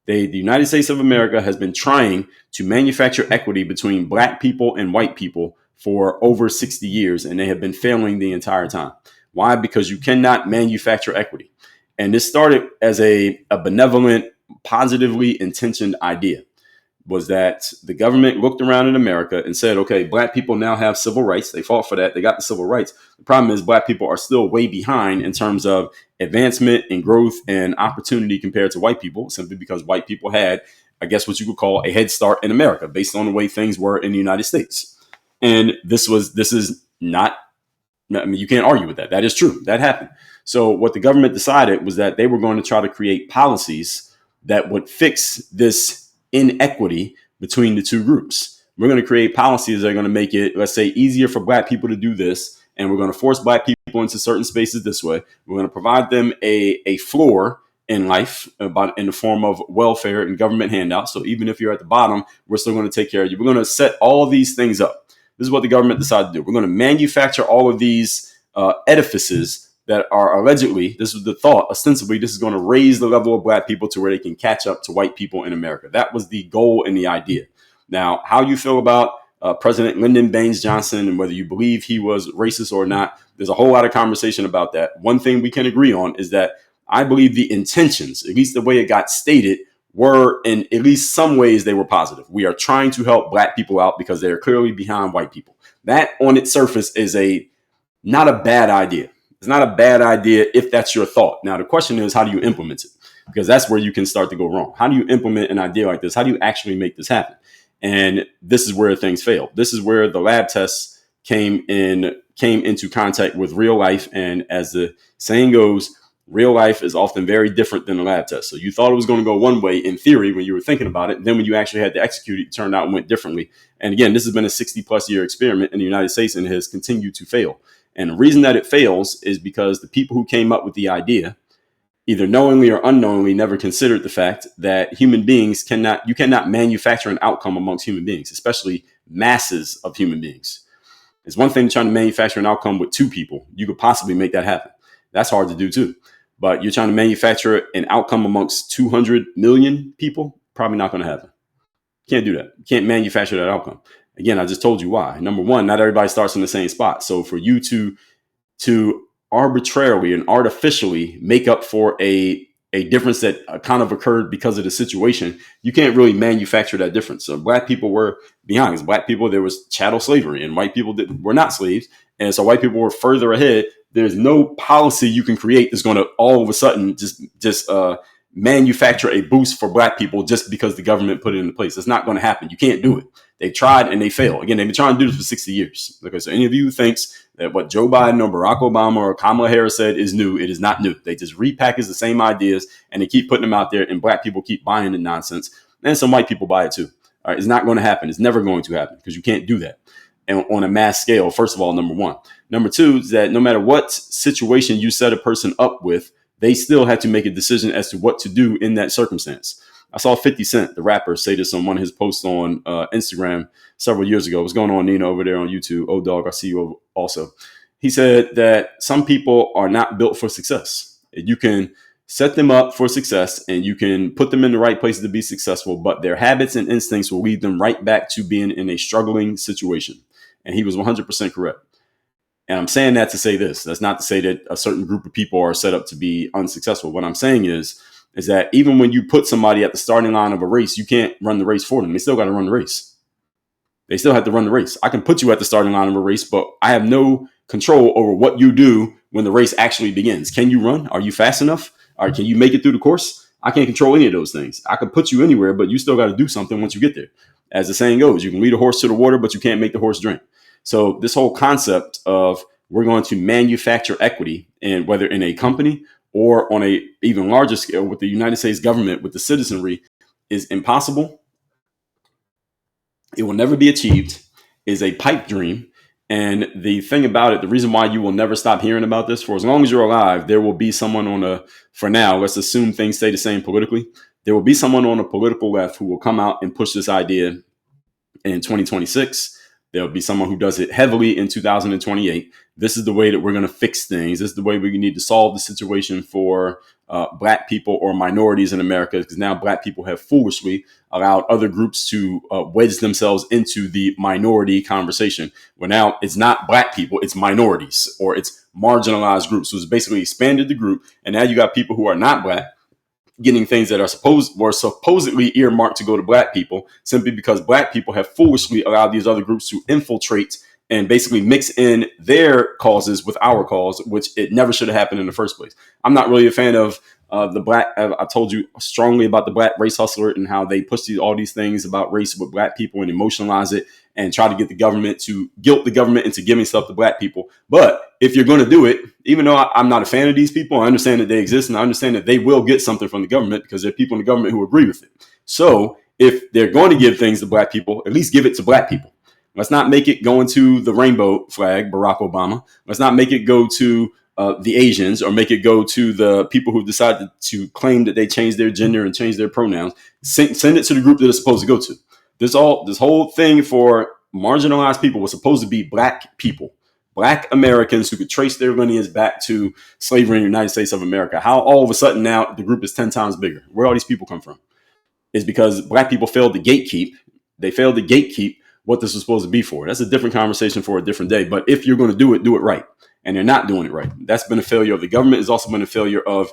The United States of America has been trying to manufacture equity between black people and white people for over 60 years, and they have been failing the entire time. Why? Because you cannot manufacture equity. And this started as a benevolent, positively intentioned idea, was that the government looked around in America and said, okay, black people now have civil rights. They fought for that. They got the civil rights. The problem is black people are still way behind in terms of advancement and growth and opportunity compared to white people, simply because white people had, I guess, what you could call a head start in America based on the way things were in the United States. And this is not, I mean, you can't argue with that. That is true. That happened. So what the government decided was that they were going to try to create policies that would fix this inequity between the two groups. We're going to create policies that are going to make it, let's say, easier for black people to do this. And we're going to force black people into certain spaces this way. We're going to provide them a floor in life in the form of welfare and government handouts. So even if you're at the bottom, we're still going to take care of you. We're going to set all these things up. This is what the government decided to do. We're going to manufacture all of these edifices that are allegedly, this was the thought, ostensibly, this is going to raise the level of black people to where they can catch up to white people in America. That was the goal and the idea. Now, how you feel about President Lyndon Baines Johnson and whether you believe he was racist or not, there's a whole lot of conversation about that. One thing we can agree on is that I believe the intentions, at least the way it got stated, were in at least some ways they were positive. We are trying to help black people out because they are clearly behind white people. That on its surface is not a bad idea. It's not a bad idea if that's your thought. Now, the question is, how do you implement it? Because that's where you can start to go wrong. How do you implement an idea like this? How do you actually make this happen? And this is where things fail. This is where the lab tests came into contact with real life. And as the saying goes, real life is often very different than the lab test. So you thought it was going to go one way in theory when you were thinking about it. Then when you actually had to execute it, it turned out and went differently. And again, this has been a 60+ year experiment in the United States and has continued to fail. And the reason that it fails is because the people who came up with the idea, either knowingly or unknowingly, never considered the fact that you cannot manufacture an outcome amongst human beings, especially masses of human beings. It's one thing trying to manufacture an outcome with 2 people. You could possibly make that happen. That's hard to do too. But you're trying to manufacture an outcome amongst 200 million people, probably not going to happen. Can't do that. You can't manufacture that outcome. Again, I just told you why. Number one, not everybody starts in the same spot. So for you to arbitrarily and artificially make up for a difference that kind of occurred because of the situation, you can't really manufacture that difference. So black people were behind. Because black people, there was chattel slavery, and white people were not slaves. And so white people were further ahead. There's no policy you can create that's going to all of a sudden just manufacture a boost for black people just because the government put it into place. It's not going to happen. You can't do it. They've tried and they failed. Again, they've been trying to do this for 60 years. Okay, so any of you who thinks that what Joe Biden or Barack Obama or Kamala Harris said is new, it is not new. They just repackage the same ideas and they keep putting them out there, and black people keep buying the nonsense. And some white people buy it too. All right, it's not going to happen. It's never going to happen because you can't do that. And on a mass scale, first of all, number one. Number two is that no matter what situation you set a person up with, they still had to make a decision as to what to do in that circumstance. I saw 50 Cent, the rapper, say this on one of his posts on Instagram several years ago. What's going on, Nina, over there on YouTube? Oh, dog, I see you also. He said that some people are not built for success. You can set them up for success and you can put them in the right places to be successful, but their habits and instincts will lead them right back to being in a struggling situation. And he was 100% correct. And I'm saying that to say this. That's not to say that a certain group of people are set up to be unsuccessful. What I'm saying is that even when you put somebody at the starting line of a race, you can't run the race for them. They still got to run the race. They still have to run the race. I can put you at the starting line of a race, but I have no control over what you do when the race actually begins. Can you run? Are you fast enough? Or can you make it through the course? I can't control any of those things. I can put you anywhere, but you still got to do something once you get there. As the saying goes, you can lead a horse to the water, but you can't make the horse drink. So this whole concept of we're going to manufacture equity, and whether in a company or on a even larger scale with the United States government, with the citizenry, is impossible. It will never be achieved, is a pipe dream. And the thing about it, the reason why you will never stop hearing about this, for as long as you're alive, there will be someone for now, let's assume things stay the same politically, there will be someone on the political left who will come out and push this idea in 2026. There'll be someone who does it heavily in 2028. This is the way that we're going to fix things. This is the way we need to solve the situation for Black people or minorities in America, because now Black people have foolishly allowed other groups to wedge themselves into the minority conversation. Well, now it's not Black people, it's minorities, or it's marginalized groups. So it's basically expanded the group. And now you got people who are not Black getting things that were supposedly earmarked to go to Black people, simply because Black people have foolishly allowed these other groups to infiltrate and basically mix in their causes with our cause, which it never should have happened in the first place. I'm not really a fan of the Black. I told you strongly about the Black race hustler and how they push all these things about race with Black people and emotionalize it and try to get the government to guilt the government into giving stuff to Black people. But if you're going to do it, even though I'm not a fan of these people, I understand that they exist, and I understand that they will get something from the government because there are people in the government who agree with it. So if they're going to give things to Black people, at least give it to Black people. Let's not make it go into the rainbow flag, Barack Obama. Let's not make it go to the Asians, or make it go to the people who decided to claim that they changed their gender and changed their pronouns. Send it to the group that it's supposed to go to. This whole thing for marginalized people was supposed to be Black people, Black Americans who could trace their lineage back to slavery in the United States of America. How all of a sudden now the group is 10 times bigger? Where all these people come from? Is because Black people failed to gatekeep. They failed to gatekeep what this was supposed to be for. That's a different conversation for a different day. But if you're going to do it right. And they're not doing it right. That's been a failure of the government. It's also been a failure of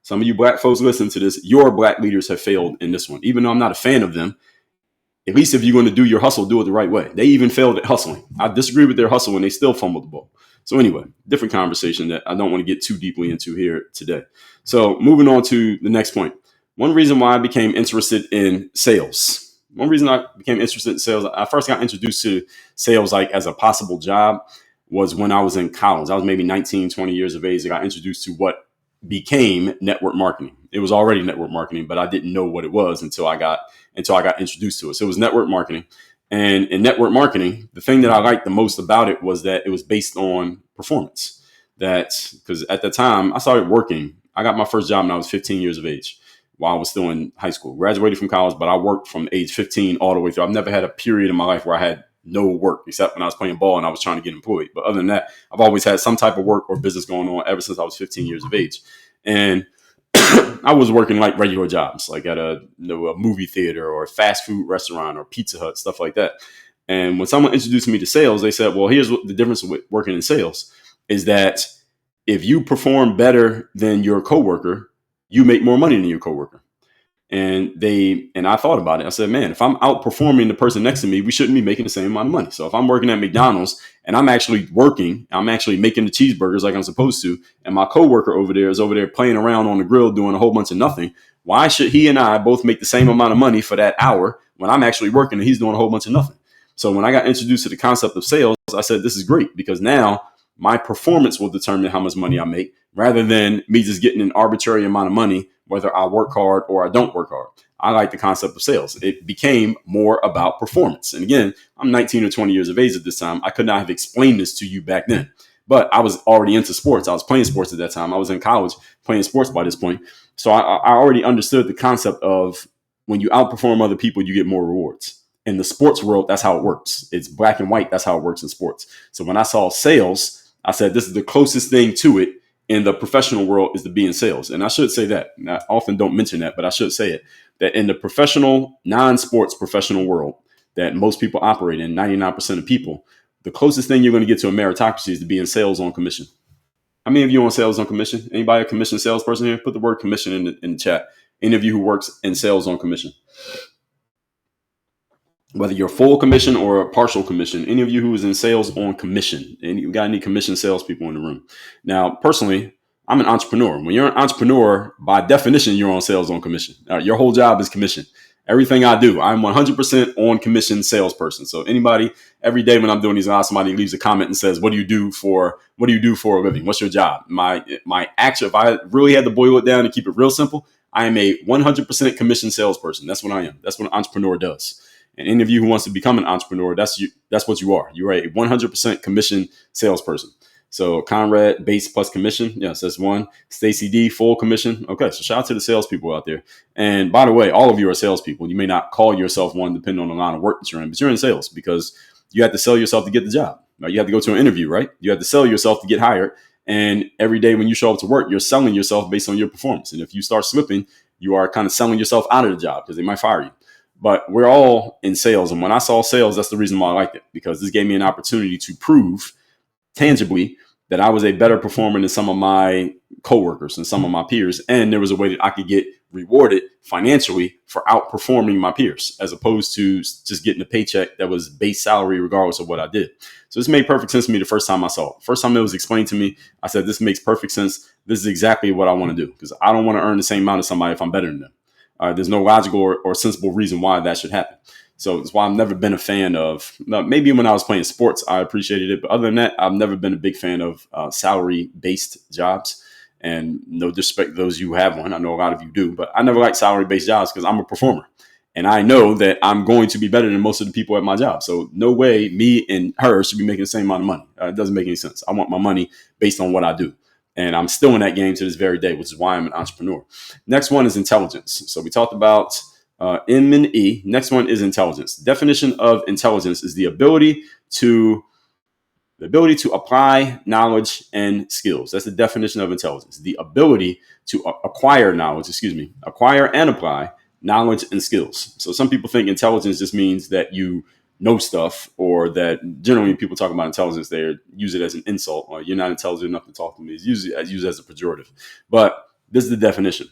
some of you Black folks listen to this, your Black leaders have failed in this one. Even though I'm not a fan of them, at least if you're going to do your hustle, do it the right way. They even failed at hustling. I disagree with their hustle and they still fumbled the ball. So anyway, different conversation that I don't want to get too deeply into here today. So moving on to the next point. One reason why I became interested in sales. I first got introduced to sales like as a possible job was when I was in college. I was maybe 19, 20 years of age. I got introduced to what became network marketing. It was already network marketing, but I didn't know what it was until I got introduced to it. So it was network marketing. And in network marketing, the thing that I liked the most about it was that it was based on performance. Because at the time I started working, I got my first job when I was 15 years of age while I was still in high school. Graduated from college, but I worked from age 15 all the way through. I've never had a period in my life where I had no work except when I was playing ball and I was trying to get employed. But other than that, I've always had some type of work or business going on ever since I was 15 years of age. And I was working like regular jobs, like at a movie theater or a fast food restaurant or Pizza Hut, stuff like that. And when someone introduced me to sales, they said, well, here's what the difference with working in sales is that if you perform better than your coworker, you make more money than your coworker. And I thought about it. I said, man, if I'm outperforming the person next to me, we shouldn't be making the same amount of money. So if I'm working at McDonald's and I'm actually making the cheeseburgers like I'm supposed to, and my coworker over there is over there playing around on the grill doing a whole bunch of nothing, why should he and I both make the same amount of money for that hour when I'm actually working and he's doing a whole bunch of nothing? So when I got introduced to the concept of sales, I said, this is great because now my performance will determine how much money I make rather than me just getting an arbitrary amount of money, whether I work hard or I don't work hard. I like the concept of sales. It became more about performance. And again, I'm 19 or 20 years of age at this time. I could not have explained this to you back then, but I was already into sports. I was playing sports at that time. I was in college playing sports by this point. So I already understood the concept of when you outperform other people, you get more rewards. In the sports world, that's how it works. It's black and white. That's how it works in sports. So when I saw sales, I said, this is the closest thing to it in the professional world is to be in sales. And I should say that. And I often don't mention that, but I should say it, that in the professional, non-sports professional world that most people operate in, 99% of people, the closest thing you're going to get to a meritocracy is to be in sales on commission. How many of you on sales on commission? Anybody a commission salesperson here? Put the word commission in the chat. Any of you who works in sales on commission? Whether you're full commission or a partial commission, any of you who is in sales on commission, and you got any commission salespeople in the room. Now, personally, I'm an entrepreneur. When you're an entrepreneur, by definition, you're on sales on commission. Your whole job is commission. Everything I do, I'm 100% on commission salesperson. So anybody, every day when I'm doing these lives, somebody leaves a comment and says, what do you do for a living? What's your job? My action, if I really had to boil it down and keep it real simple, I am a 100% commission salesperson. That's what I am. That's what an entrepreneur does. And any of you who wants to become an entrepreneur, that's you. That's what you are. You're a 100% commission salesperson. So Conrad, base plus commission. Yes, that's one. Stacy D, full commission. Okay, so shout out to the salespeople out there. And by the way, all of you are salespeople. You may not call yourself one depending on the line of work that you're in, but you're in sales because you have to sell yourself to get the job. Right? You have to go to an interview, right? You have to sell yourself to get hired. And every day when you show up to work, you're selling yourself based on your performance. And if you start slipping, you are kind of selling yourself out of the job because they might fire you. But we're all in sales. And when I saw sales, that's the reason why I liked it, because this gave me an opportunity to prove tangibly that I was a better performer than some of my coworkers and some of my peers. And there was a way that I could get rewarded financially for outperforming my peers, as opposed to just getting a paycheck that was base salary regardless of what I did. So this made perfect sense to me the first time I saw it. First time it was explained to me, I said, this makes perfect sense. This is exactly what I want to do, because I don't want to earn the same amount as somebody if I'm better than them. There's no logical or sensible reason why that should happen. So that's why I've never been a fan of, maybe when I was playing sports, I appreciated it. But other than that, I've never been a big fan of salary-based jobs. And no disrespect to those who have one. I know a lot of you do, but I never liked salary-based jobs because I'm a performer. And I know that I'm going to be better than most of the people at my job. So no way me and her should be making the same amount of money. It doesn't make any sense. I want my money based on what I do. And I'm still in that game to this very day, which is why I'm an entrepreneur. Next one is intelligence. So we talked about M.E.I. Next one is intelligence. Definition of intelligence is the ability to apply knowledge and skills. That's the definition of intelligence. The ability to acquire and apply knowledge and skills. So some people think intelligence just means that you know stuff, or that generally when people talk about intelligence, they use it as an insult, or you're not intelligent enough to talk to me. It's usually used as a pejorative. But this is the definition.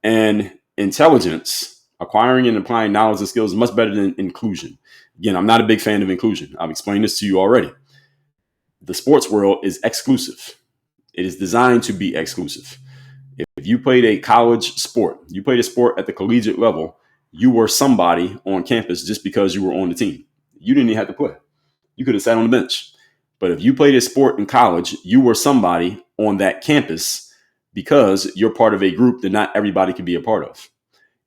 And intelligence, acquiring and applying knowledge and skills, is much better than inclusion. Again, I'm not a big fan of inclusion. I've explained this to you already. The sports world is exclusive. It is designed to be exclusive. If you played a college sport, you played a sport at the collegiate level, you were somebody on campus just because you were on the team. You didn't even have to play. You could have sat on the bench. But if you played a sport in college, you were somebody on that campus because you're part of a group that not everybody can be a part of.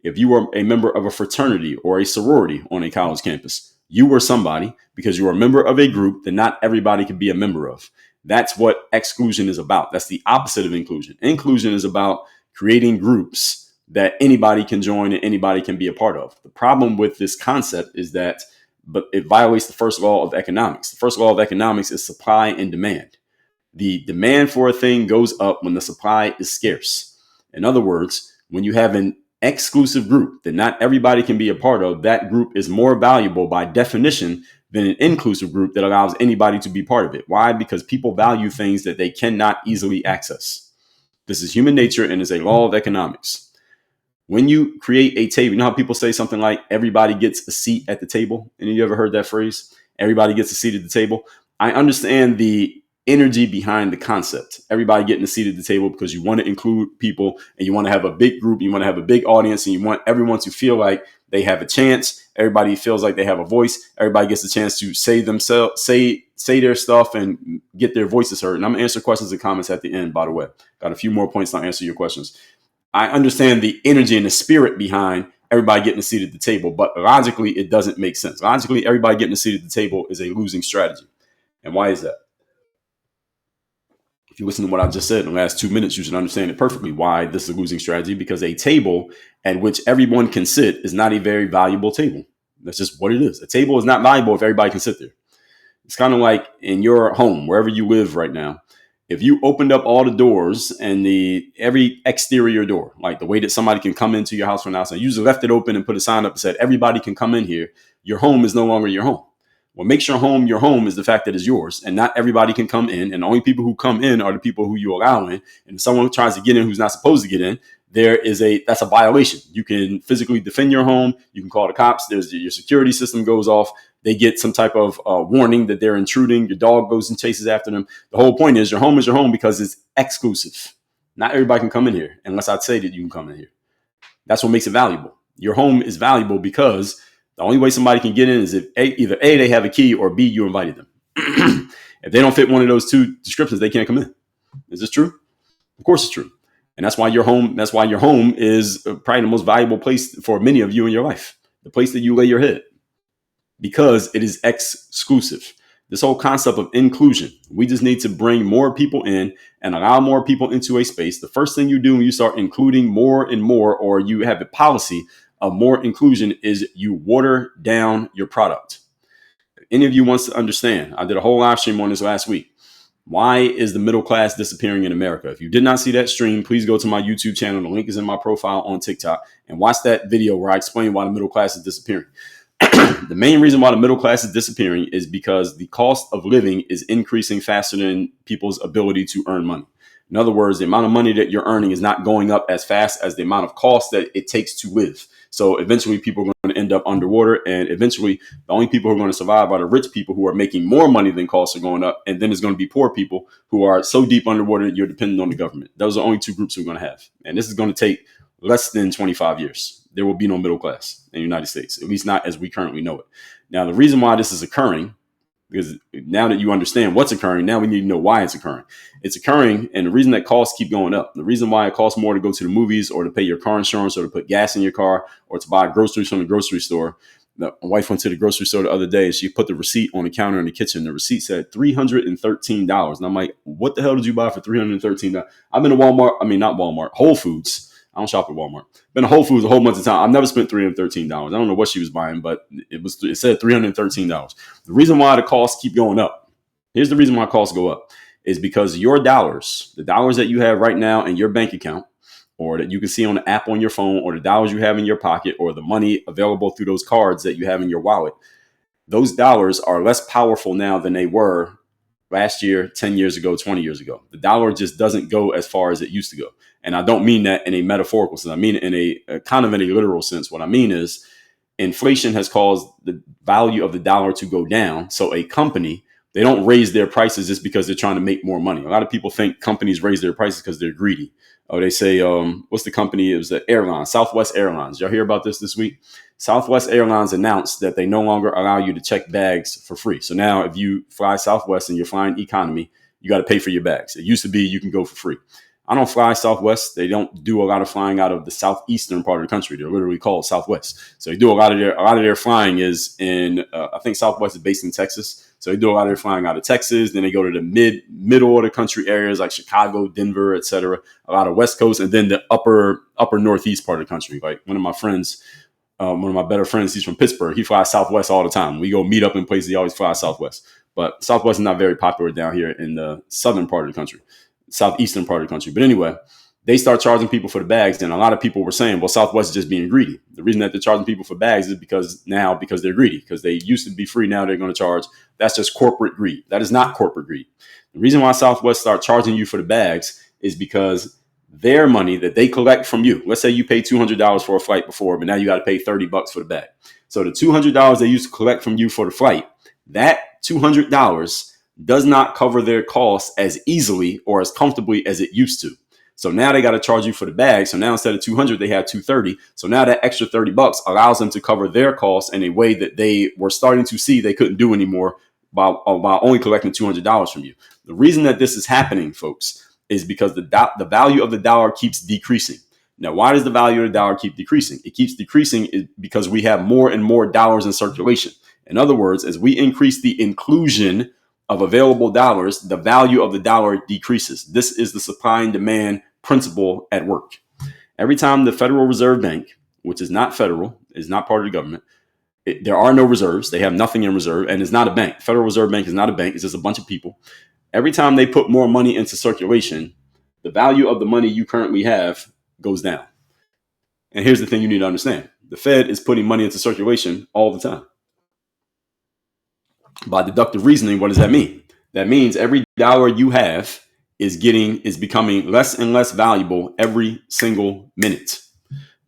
If you were a member of a fraternity or a sorority on a college campus, you were somebody because you were a member of a group that not everybody can be a member of. That's what exclusion is about. That's the opposite of inclusion. Inclusion is about creating groups that anybody can join and anybody can be a part of. The problem with this concept is that it violates the first law of economics. The first law of economics is supply and demand. The demand for a thing goes up when the supply is scarce. In other words, when you have an exclusive group that not everybody can be a part of, that group is more valuable by definition than an inclusive group that allows anybody to be part of it. Why? Because people value things that they cannot easily access. This is human nature and is a law of economics. When you create a table, you know how people say something like everybody gets a seat at the table? And you ever heard that phrase? Everybody gets a seat at the table. I understand the energy behind the concept. Everybody getting a seat at the table because you want to include people and you want to have a big group. You want to have a big audience and you want everyone to feel like they have a chance. Everybody feels like they have a voice. Everybody gets a chance to say themselves, say their stuff and get their voices heard. And I'm going to answer questions and comments at the end, by the way. Got a few more points to answer your questions. I understand the energy and the spirit behind everybody getting a seat at the table, but logically, it doesn't make sense. Logically, everybody getting a seat at the table is a losing strategy. And why is that? If you listen to what I just said in the last 2 minutes, you should understand it perfectly why this is a losing strategy, because a table at which everyone can sit is not a very valuable table. That's just what it is. A table is not valuable if everybody can sit there. It's kind of like in your home, wherever you live right now. If you opened up all the doors and every exterior door, like the way that somebody can come into your house from outside, you just left it open and put a sign up that said, everybody can come in here, your home is no longer your home. What makes your home is the fact that it's yours, and not everybody can come in. And the only people who come in are the people who you allow in. And if someone tries to get in who's not supposed to get in, that's a violation. You can physically defend your home. You can call the cops. Your security system goes off. They get some type of warning that they're intruding. Your dog goes and chases after them. The whole point is your home because it's exclusive. Not everybody can come in here unless I say that you can come in here. That's what makes it valuable. Your home is valuable because the only way somebody can get in is if either A, they have a key, or B, you invited them. If they don't fit one of those two descriptions, they can't come in. Is this true? Of course it's true. And that's why your home is probably the most valuable place for many of you in your life, the place that you lay your head, because it is exclusive. This whole concept of inclusion, we just need to bring more people in and allow more people into a space. The first thing you do when you start including more and more, or you have a policy of more inclusion, is you water down your product. If any of you wants to understand, I did a whole live stream on this last week. Why is the middle class disappearing in America? If you did not see that stream, please go to my YouTube channel. The link is in my profile on TikTok, and watch that video where I explain why the middle class is disappearing. The main reason why the middle class is disappearing is because the cost of living is increasing faster than people's ability to earn money. In other words, the amount of money that you're earning is not going up as fast as the amount of cost that it takes to live. So eventually people are going to end up underwater, and eventually the only people who are going to survive are the rich people who are making more money than costs are going up. And then there's going to be poor people who are so deep underwater that you're dependent on the government. Those are the only two groups we're going to have. And this is going to take less than 25 years. There will be no middle class in the United States, at least not as we currently know it. Now, the reason why this is occurring, because now that you understand what's occurring, now we need to know why it's occurring. It's occurring, and the reason that costs keep going up, the reason why it costs more to go to the movies, or to pay your car insurance, or to put gas in your car, or to buy groceries from the grocery store. My wife went to the grocery store the other day, and she put the receipt on the counter in the kitchen. The receipt said $313. And I'm like, what the hell did you buy for $313? I've been to not Walmart, Whole Foods. I don't shop at Walmart. Been to Whole Foods a whole bunch of time. I've never spent $313. I don't know what she was buying, but it said $313. The reason why the costs keep going up, here's the reason why costs go up, is because your dollars, the dollars that you have right now in your bank account, or that you can see on the app on your phone, or the dollars you have in your pocket, or the money available through those cards that you have in your wallet, those dollars are less powerful now than they were last year, 10 years ago, 20 years ago. The dollar just doesn't go as far as it used to go. And I don't mean that in a metaphorical sense. I mean it in a kind of in a literal sense. What I mean is inflation has caused the value of the dollar to go down. So a company, they don't raise their prices just because they're trying to make more money. A lot of people think companies raise their prices because they're greedy. Or they say, what's the company? It was the airline, Southwest Airlines. Y'all hear about this week? Southwest Airlines announced that they no longer allow you to check bags for free. So now if you fly Southwest and you're flying economy, you got to pay for your bags. It used to be you can go for free. I don't fly Southwest. They don't do a lot of flying out of the southeastern part of the country. They're literally called Southwest. So they do a lot of their flying is in, I think Southwest is based in Texas. So they do a lot of their flying out of Texas. Then they go to the middle of the country areas like Chicago, Denver, etc. A lot of West Coast, and then the upper northeast part of the country. Like one of my friends, one of my better friends, he's from Pittsburgh. He flies Southwest all the time. We go meet up in places. He always flies Southwest. But Southwest is not very popular down here in the southern part of the country. Southeastern part of the country. But anyway, they start charging people for the bags. And a lot of people were saying, well, Southwest is just being greedy. The reason that they're charging people for bags is because they're greedy, because they used to be free. Now they're going to charge. That's just corporate greed. That is not corporate greed. The reason why Southwest start charging you for the bags is because their money that they collect from you. Let's say you pay $200 for a flight before, but now you got to pay $30 for the bag. So the $200 they used to collect from you for the flight, that $200 does not cover their costs as easily or as comfortably as it used to. So now they got to charge you for the bag. So now instead of $200, they have $230. So now that extra $30 allows them to cover their costs in a way that they were starting to see they couldn't do anymore by only collecting $200 from you. The reason that this is happening, folks, is because the value of the dollar keeps decreasing. Now, why does the value of the dollar keep decreasing? It keeps decreasing because we have more and more dollars in circulation. In other words, as we increase the inclusion of available dollars, the value of the dollar decreases. This is the supply and demand principle at work. Every time the Federal Reserve Bank, which is not federal, is not part of the government, there are no reserves. They have nothing in reserve, and it's not a bank. Federal Reserve Bank is not a bank. It's just a bunch of people. Every time they put more money into circulation, the value of the money you currently have goes down. And here's the thing you need to understand. The Fed is putting money into circulation all the time. By deductive reasoning, what does that mean? That means every dollar you have is becoming less and less valuable every single minute.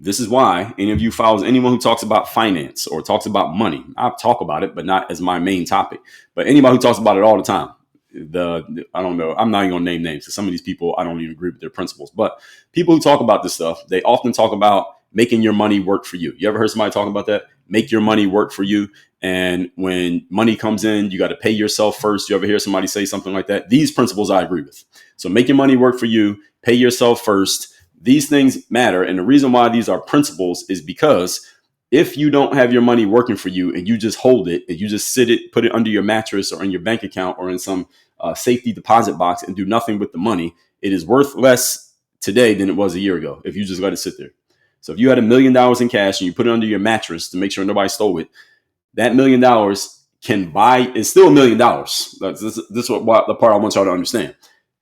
This is why any of you follows anyone who talks about finance or talks about money. I talk about it, but not as my main topic. But anybody who talks about it all the time, I don't know. I'm not even gonna name names because some of these people I don't even agree with their principles. But people who talk about this stuff, they often talk about making your money work for you. You ever heard somebody talking about that? Make your money work for you. And when money comes in, you got to pay yourself first. You ever hear somebody say something like that? These principles I agree with. So make your money work for you, pay yourself first. These things matter. And the reason why these are principles is because if you don't have your money working for you and you just hold it and you just put it under your mattress or in your bank account or in some safety deposit box and do nothing with the money, it is worth less today than it was a year ago if you just let it sit there. So if you had $1 million in cash and you put it under your mattress to make sure nobody stole it, that $1 million can buy, it's still $1 million. This is what the part I want y'all to understand.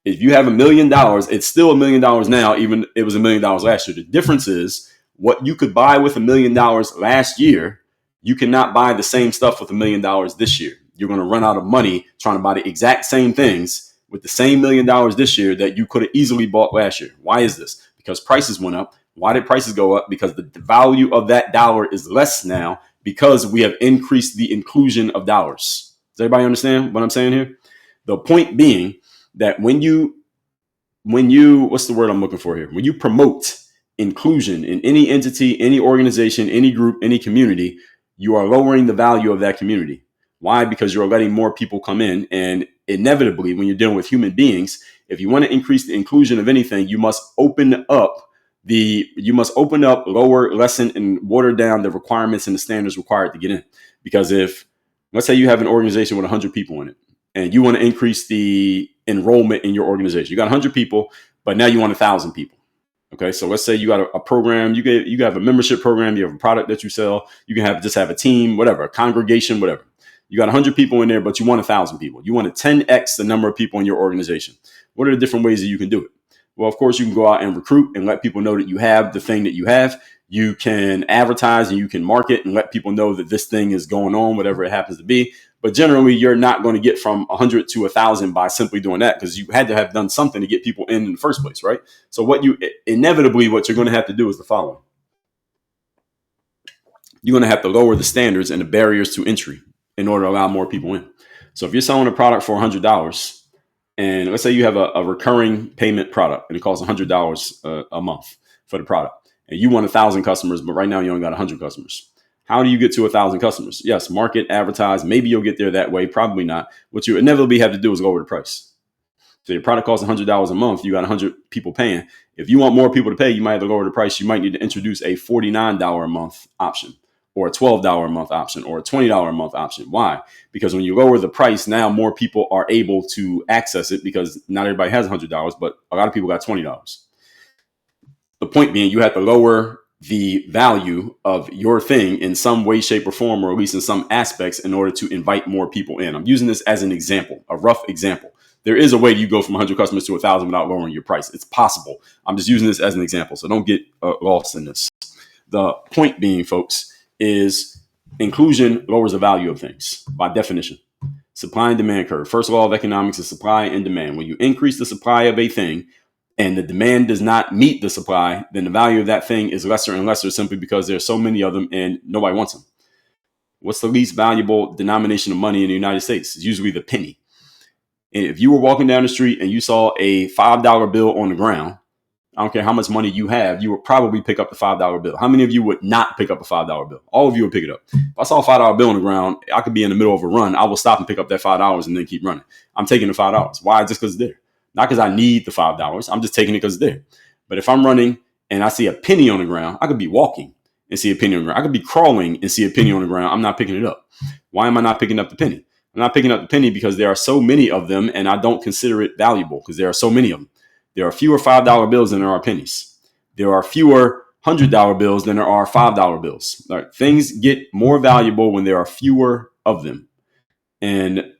If you have $1 million, it's still $1 million now, even it was $1 million last year. The difference is what you could buy with $1 million last year, you cannot buy the same stuff with $1 million this year. You're going to run out of money trying to buy the exact same things with the same $1 million this year that you could have easily bought last year. Why is this? Because prices went up. Why did prices go up? Because the value of that dollar is less now because we have increased the inclusion of dollars. Does everybody understand what I'm saying here? The point being that when you, what's the word I'm looking for here? When you promote inclusion in any entity, any organization, any group, any community, you are lowering the value of that community. Why? Because you're letting more people come in. And inevitably, when you're dealing with human beings, if you want to increase the inclusion of anything, you must open up, lower, lessen, and water down the requirements and the standards required to get in. Because if, let's say you have an organization with 100 people in it, and you want to increase the enrollment in your organization, you got 100 people, but now you want 1,000 people. Okay, so let's say you got a program, you have a membership program, you have a product that you sell, you can just have a team, whatever, a congregation, whatever. You got 100 people in there, but you want 1,000 people. You want to 10x the number of people in your organization. What are the different ways that you can do it? Well, of course, you can go out and recruit and let people know that you have the thing that you have. You can advertise and you can market and let people know that this thing is going on, whatever it happens to be. But generally, you're not going to get from 100 to 1,000 by simply doing that because you had to have done something to get people in the first place, right? So what you're going to have to do is the following. You're going to have to lower the standards and the barriers to entry in order to allow more people in. So if you're selling a product for $100, and let's say you have a recurring payment product and it costs $100 a month for the product, and you want 1,000 customers, but right now you only got 100 customers. How do you get to 1,000 customers? Yes, market, advertise. Maybe you'll get there that way. Probably not. What you inevitably have to do is lower the price. So your product costs $100 a month. You got 100 people paying. If you want more people to pay, you might have to lower the price. You might need to introduce a $49 a month option, or a $12 a month option, or a $20 a month option. Why? Because when you lower the price, now more people are able to access it because not everybody has $100, but a lot of people got $20. The point being, you have to lower the value of your thing in some way, shape, or form, or at least in some aspects in order to invite more people in. I'm using this as an example, a rough example. There is a way you go from 100 customers to 1,000 without lowering your price. It's possible. I'm just using this as an example, so don't get lost in this. The point being, folks, is inclusion lowers the value of things by definition. Supply and demand curve. First law of economics is supply and demand. When you increase the supply of a thing and the demand does not meet the supply, then the value of that thing is lesser and lesser simply because there's so many of them and nobody wants them. What's the least valuable denomination of money in the United States? It's usually the penny. And if you were walking down the street and you saw a $5 bill on the ground, I don't care how much money you have, you would probably pick up the $5 bill. How many of you would not pick up a $5 bill? All of you would pick it up. If I saw a $5 bill on the ground, I could be in the middle of a run. I will stop and pick up that $5 and then keep running. I'm taking the $5. Why? Just because it's there. Not because I need the $5. I'm just taking it because it's there. But if I'm running and I see a penny on the ground, I could be walking and see a penny on the ground. I could be crawling and see a penny on the ground. I'm not picking it up. Why am I not picking up the penny? I'm not picking up the penny because there are so many of them and I don't consider it valuable because there are so many of them. There are fewer $5 bills than there are pennies. There are fewer $100 bills than there are $5 bills. All right. Things get more valuable when there are fewer of them. And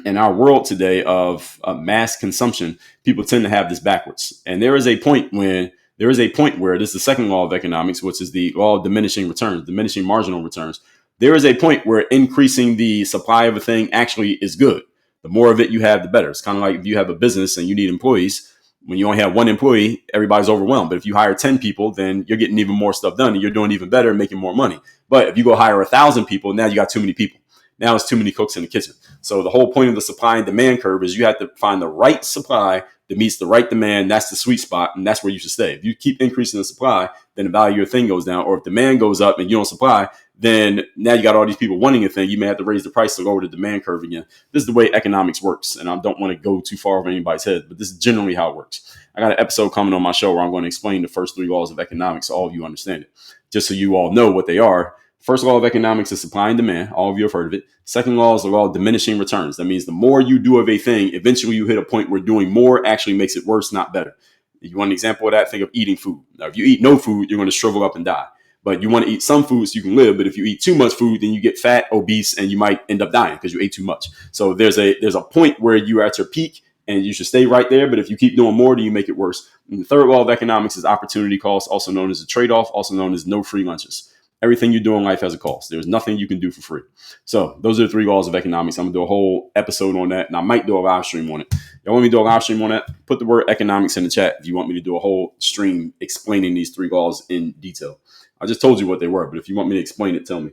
in our world today of mass consumption, people tend to have this backwards. And there is a point where this is the second law of economics, which is the law of diminishing returns, diminishing marginal returns. There is a point where increasing the supply of a thing actually is good. The more of it you have, the better. It's kind of like if you have a business and you need employees. When you only have one employee, everybody's overwhelmed. But if you hire 10 people, then you're getting even more stuff done and you're doing even better and making more money. But if you go hire 1,000 people, now you got too many people. Now it's too many cooks in the kitchen. So the whole point of the supply and demand curve is you have to find the right supply that meets the right demand. That's the sweet spot, and that's where you should stay. If you keep increasing the supply, then the value of your thing goes down. Or if demand goes up and you don't supply, then now you got all these people wanting a thing. You may have to raise the price to lower the demand curve again. This is the way economics works, and I don't want to go too far over anybody's head, but this is generally how it works. I got an episode coming on my show where I'm going to explain the first 3 laws of economics so all of you understand it, just so you all know what they are. First law of economics is supply and demand. All of you have heard of it. Second law is the law of diminishing returns. That means the more you do of a thing, eventually you hit a point where doing more actually makes it worse, not better. If you want an example of that, think of eating food. Now, if you eat no food, you're going to shrivel up and die. But you want to eat some food so you can live. But if you eat too much food, then you get fat, obese, and you might end up dying because you ate too much. So there's a point where you're at your peak and you should stay right there. But if you keep doing more, then you make it worse. And the third law of economics is opportunity cost, also known as a trade-off, also known as no free lunches. Everything you do in life has a cost. There's nothing you can do for free. So those are the 3 laws of economics. I'm going to do a whole episode on that, and I might do a live stream on it. Y'all want me to do a live stream on that? Put the word economics in the chat if you want me to do a whole stream explaining these 3 laws in detail. I just told you what they were, but if you want me to explain it, tell me.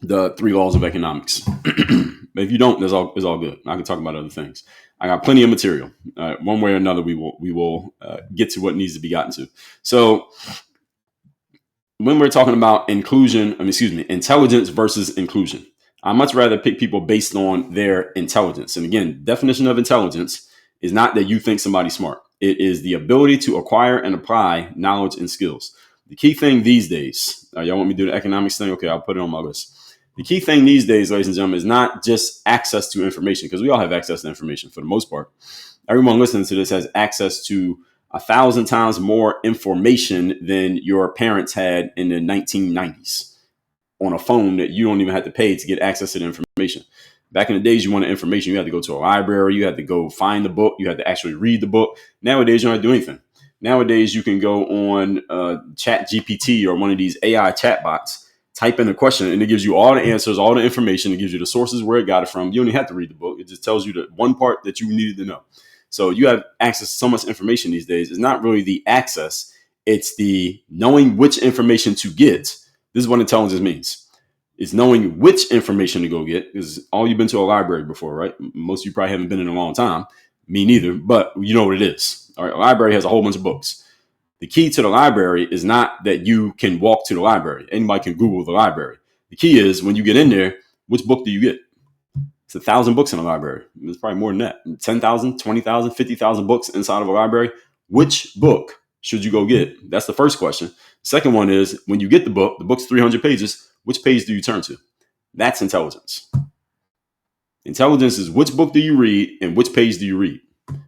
The 3 laws of economics. But if you don't, it's all good. I can talk about other things. I got plenty of material. One way or another, we will get to what needs to be gotten to. So when we're talking about intelligence versus inclusion, I much rather pick people based on their intelligence. And again, definition of intelligence is not that you think somebody's smart. It is the ability to acquire and apply knowledge and skills. The key thing these days, y'all want me to do the economics thing? Okay, I'll put it on my list. The key thing these days, ladies and gentlemen, is not just access to information, because we all have access to information for the most part. Everyone listening to this has access to 1,000 times more information than your parents had in the 1990s on a phone that you don't even have to pay to get access to the information. Back in the days, you wanted information, you had to go to a library, you had to go find the book, you had to actually read the book. Nowadays, you don't have to do anything. Nowadays, you can go on Chat GPT or one of these AI chatbots, type in a question, and it gives you all the answers, all the information. It gives you the sources where it got it from. You don't even have to read the book. It just tells you the one part that you needed to know. So you have access to so much information these days. It's not really the access. It's the knowing which information to get. This is what intelligence means. It's knowing which information to go get. Because all you've been to a library before, right? Most of you probably haven't been in a long time. Me neither, but you know what it is. All right, a library has a whole bunch of books. The key to the library is not that you can walk to the library. Anybody can Google the library. The key is when you get in there, which book do you get? It's 1,000 books in a library. It's probably more than that. 10,000, 20,000, 50,000 books inside of a library. Which book should you go get? That's the first question. Second one is when you get the book's 300 pages, which page do you turn to? That's intelligence. Intelligence is which book do you read and which page do you read?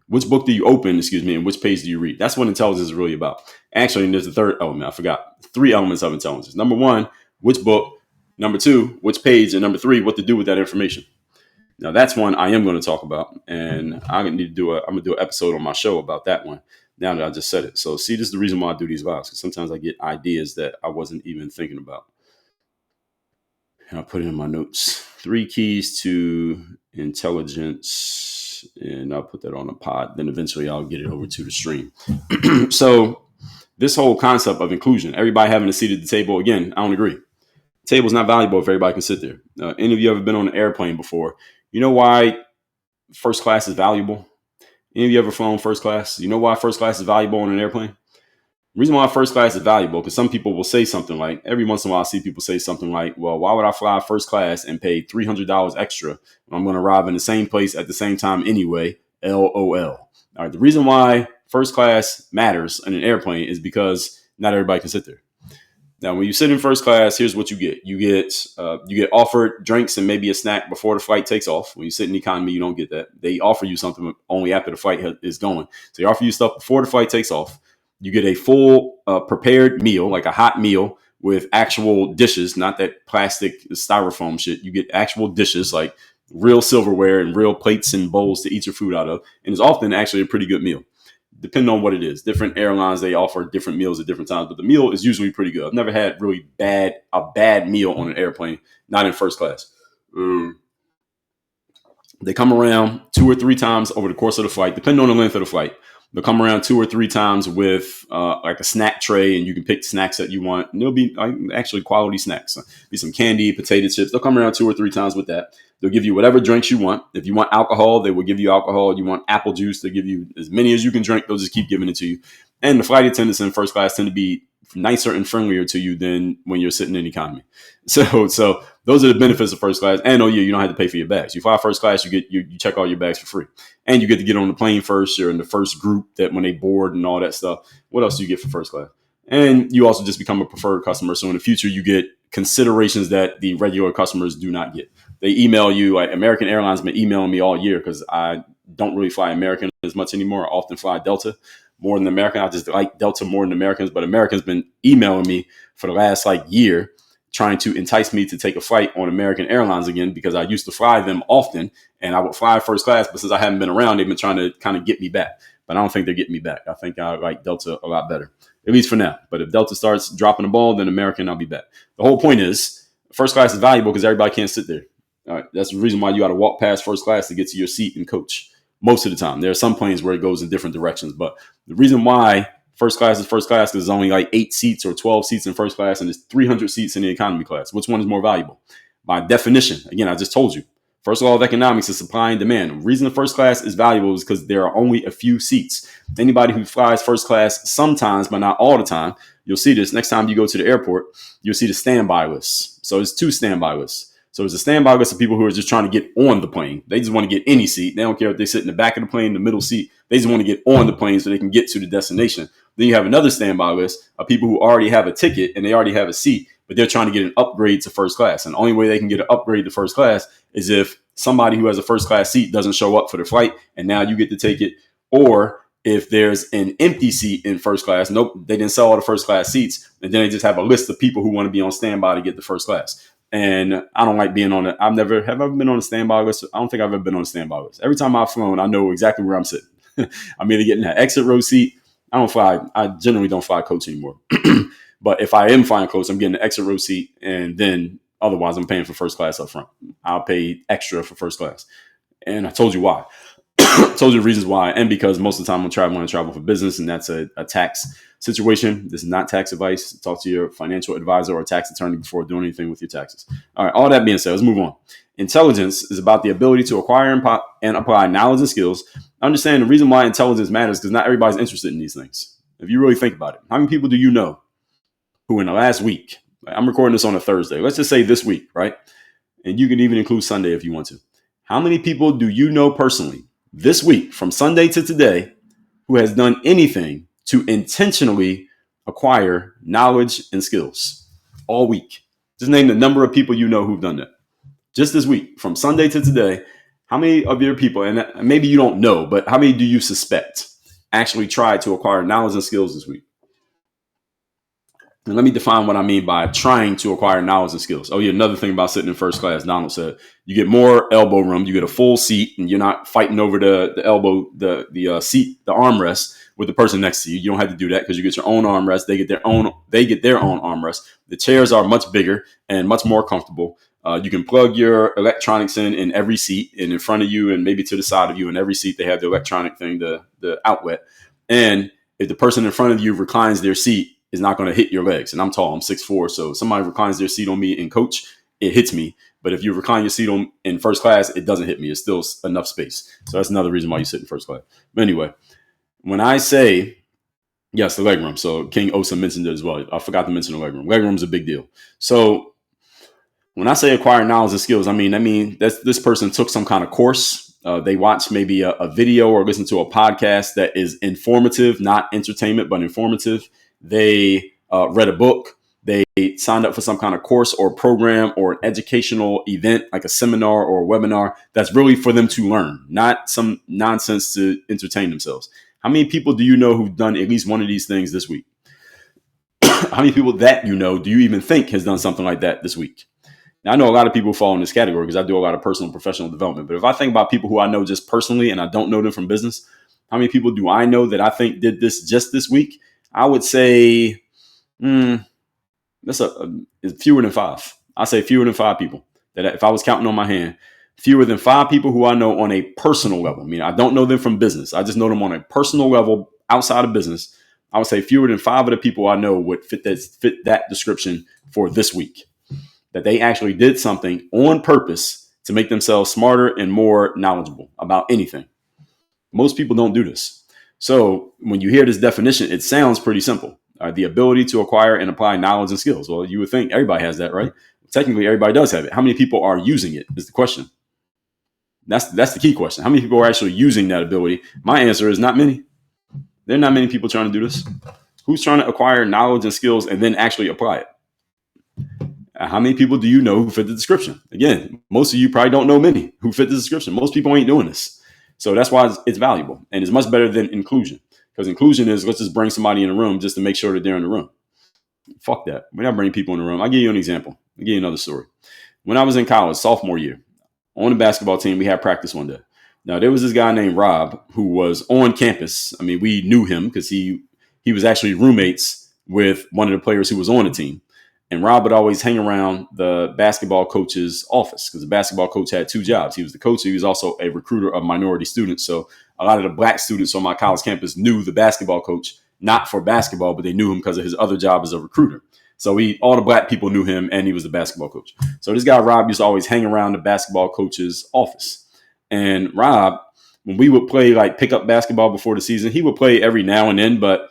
Which book do you open, and which page do you read? That's what intelligence is really about. Actually, there's the third element. I forgot. 3 elements of intelligence. Number 1, which book? Number 2, which page? And number 3, what to do with that information. Now, that's one I am going to talk about. And I'm going to do an episode on my show about that one now that I just said it. So see, this is the reason why I do these lives, because sometimes I get ideas that I wasn't even thinking about. And I'll put it in my notes. 3 keys to intelligence, and I'll put that on a pod. Then eventually I'll get it over to the stream. So this whole concept of inclusion, everybody having a seat at the table, again, I don't agree. The table's not valuable if everybody can sit there. Any of you ever been on an airplane before? You know why first class is valuable? Any of you ever flown first class? You know why first class is valuable on an airplane? The reason why first class is valuable, because some people will say something like, every once in a while I see people say something like, well, why would I fly first class and pay $300 extra when I'm going to arrive in the same place at the same time anyway? LOL. All right. The reason why first class matters in an airplane is because not everybody can sit there. Now, when you sit in first class, here's what you get. You get offered drinks and maybe a snack before the flight takes off. When you sit in economy, you don't get that. They offer you something only after the flight is going. So they offer you stuff before the flight takes off. You get a full prepared meal, like a hot meal with actual dishes, not that plastic styrofoam shit. You get actual dishes, like real silverware and real plates and bowls to eat your food out of. And it's often actually a pretty good meal, depending on what it is. Different airlines, they offer different meals at different times, but the meal is usually pretty good. I've never had really a bad meal on an airplane, not in first class. They come around 2 or 3 times over the course of the flight, depending on the length of the flight. They'll come around 2 or 3 times with like a snack tray, and you can pick the snacks that you want. And there'll be actually quality snacks. Be some candy, potato chips. They'll come around 2 or 3 times with that. They'll give you whatever drinks you want. If you want alcohol, they will give you alcohol. You want apple juice, they'll give you as many as you can drink. They'll just keep giving it to you. And the flight attendants in first class tend to be nicer and friendlier to you than when you're sitting in economy. So those are the benefits of first class. And you don't have to pay for your bags. You fly first class, you check all your bags for free, and you get to get on the plane first. You're in the first group that when they board and all that stuff. What else do you get for first class? And you also just become a preferred customer. So in the future, you get considerations that the regular customers do not get. They email you. Like American Airlines been emailing me all year because I don't really fly American as much anymore. I often fly Delta more than American. I just like Delta more than Americans, but American's been emailing me for the last year, trying to entice me to take a flight on American Airlines again, because I used to fly them often and I would fly first class, but since I haven't been around, they've been trying to kind of get me back. But I don't think they're getting me back. I think I like Delta a lot better, at least for now. But if Delta starts dropping the ball, then American, I'll be back. The whole point is first class is valuable because everybody can't sit there. All right, that's the reason why you got to walk past first class to get to your seat and coach. Most of the time, there are some planes where it goes in different directions, but the reason why first class is first class because there's only 8 seats or 12 seats in first class, and there's 300 seats in the economy class. Which one is more valuable? By definition, again, I just told you, first law of economics is supply and demand. The reason the first class is valuable is because there are only a few seats. Anybody who flies first class sometimes, but not all the time, you'll see this next time you go to the airport, you'll see the standby list. So it's 2 standby lists. So there's a standby list of people who are just trying to get on the plane. They just want to get any seat. They don't care if they sit in the back of the plane, the middle seat. They just want to get on the plane so they can get to the destination. Then you have another standby list of people who already have a ticket and they already have a seat, but they're trying to get an upgrade to first class. And the only way they can get an upgrade to first class is if somebody who has a first class seat doesn't show up for the flight, and now you get to take it. Or if there's an empty seat in first class, nope, they didn't sell all the first class seats, and then they just have a list of people who want to be on standby to get the first class. And I don't like being on it. Have I ever been on a standby list? I don't think I've ever been on a standby list. Every time I've flown, I know exactly where I'm sitting. I'm either getting that exit row seat. I generally don't fly coach anymore. But if I am flying coach, I'm getting the exit row seat, and then otherwise I'm paying for first class up front. I'll pay extra for first class. And I told you why. Told you the reasons why. And because most of the time I'm traveling, I travel for business, and that's a tax situation. This is not tax advice. Talk to your financial advisor or tax attorney before doing anything with your taxes. All right. All that being said, let's move on. Intelligence is about the ability to acquire and apply knowledge and skills. Understand the reason why intelligence matters because not everybody's interested in these things. If you really think about it, how many people do you know who in the last week, I'm recording this on a Thursday, let's just say this week, right? And you can even include Sunday if you want to. How many people do you know personally this week from Sunday to today who has done anything to intentionally acquire knowledge and skills all week? Just name the number of people you know who've done that. Just this week, from Sunday to today, how many of your people, and maybe you don't know, but how many do you suspect actually tried to acquire knowledge and skills this week? And let me define what I mean by trying to acquire knowledge and skills. Oh, yeah, another thing about sitting in first class, Donald said, you get more elbow room, you get a full seat, and you're not fighting over the elbow, the seat, the armrest with the person next to you. You don't have to do that because you get your own armrest. They get their own armrest. The chairs are much bigger and much more comfortable. You can plug your electronics in every seat, and in front of you and maybe to the side of you. In every seat, they have the electronic thing, the outlet. And if the person in front of you reclines their seat, is not going to hit your legs. And I'm tall, I'm 6'4". So if somebody reclines their seat on me in coach, it hits me. But if you recline your seat in first class, it doesn't hit me. It's still enough space. So that's another reason why you sit in first class. But anyway, when I say, yes, the leg room. So King Osa mentioned it as well. I forgot to mention the leg room. Leg room is a big deal. So when I say acquire knowledge and skills, I mean that's this person took some kind of course. They watched maybe a video or listen to a podcast that is informative, not entertainment, but informative. They read a book. They signed up for some kind of course or program or an educational event, like a seminar or a webinar that's really for them to learn, not some nonsense to entertain themselves. How many people do you know who've done at least one of these things this week? How many people that you know do you even think has done something like that this week? Now, I know a lot of people fall in this category because I do a lot of personal and professional development. But if I think about people who I know just personally and I don't know them from business, how many people do I know that I think did this just this week? I would say it's fewer than 5. I say fewer than 5 people that if I was counting on my hand, fewer than 5 people who I know on a personal level. I mean, I don't know them from business. I just know them on a personal level outside of business. I would say fewer than 5 of the people I know would fit that description for this week. That they actually did something on purpose to make themselves smarter and more knowledgeable about anything. Most people don't do this. So when you hear this definition, it sounds pretty simple. The ability to acquire and apply knowledge and skills. Well, you would think everybody has that, right? Technically, everybody does have it. How many people are using it is the question. That's the key question. How many people are actually using that ability? My answer is not many. There are not many people trying to do this. Who's trying to acquire knowledge and skills and then actually apply it? How many people do you know who fit the description? Again, most of you probably don't know many who fit the description. Most people ain't doing this. So that's why it's valuable. And it's much better than inclusion. Because inclusion is, let's just bring somebody in a room just to make sure that they're in the room. Fuck that. We're not bringing people in the room. I'll give you an example. I'll give you another story. When I was in college, sophomore year, on the basketball team, we had practice one day. Now, there was this guy named Rob who was on campus. I mean, we knew him because he was actually roommates with one of the players who was on the team. And Rob would always hang around the basketball coach's office because the basketball coach had 2 jobs. He was the coach. He was also a recruiter of minority students. So a lot of the black students on my college campus knew the basketball coach, not for basketball, but they knew him because of his other job as a recruiter. So all the black people knew him, and he was the basketball coach. So this guy, Rob, used to always hang around the basketball coach's office. And Rob, when we would play like pickup basketball before the season, he would play every now and then, but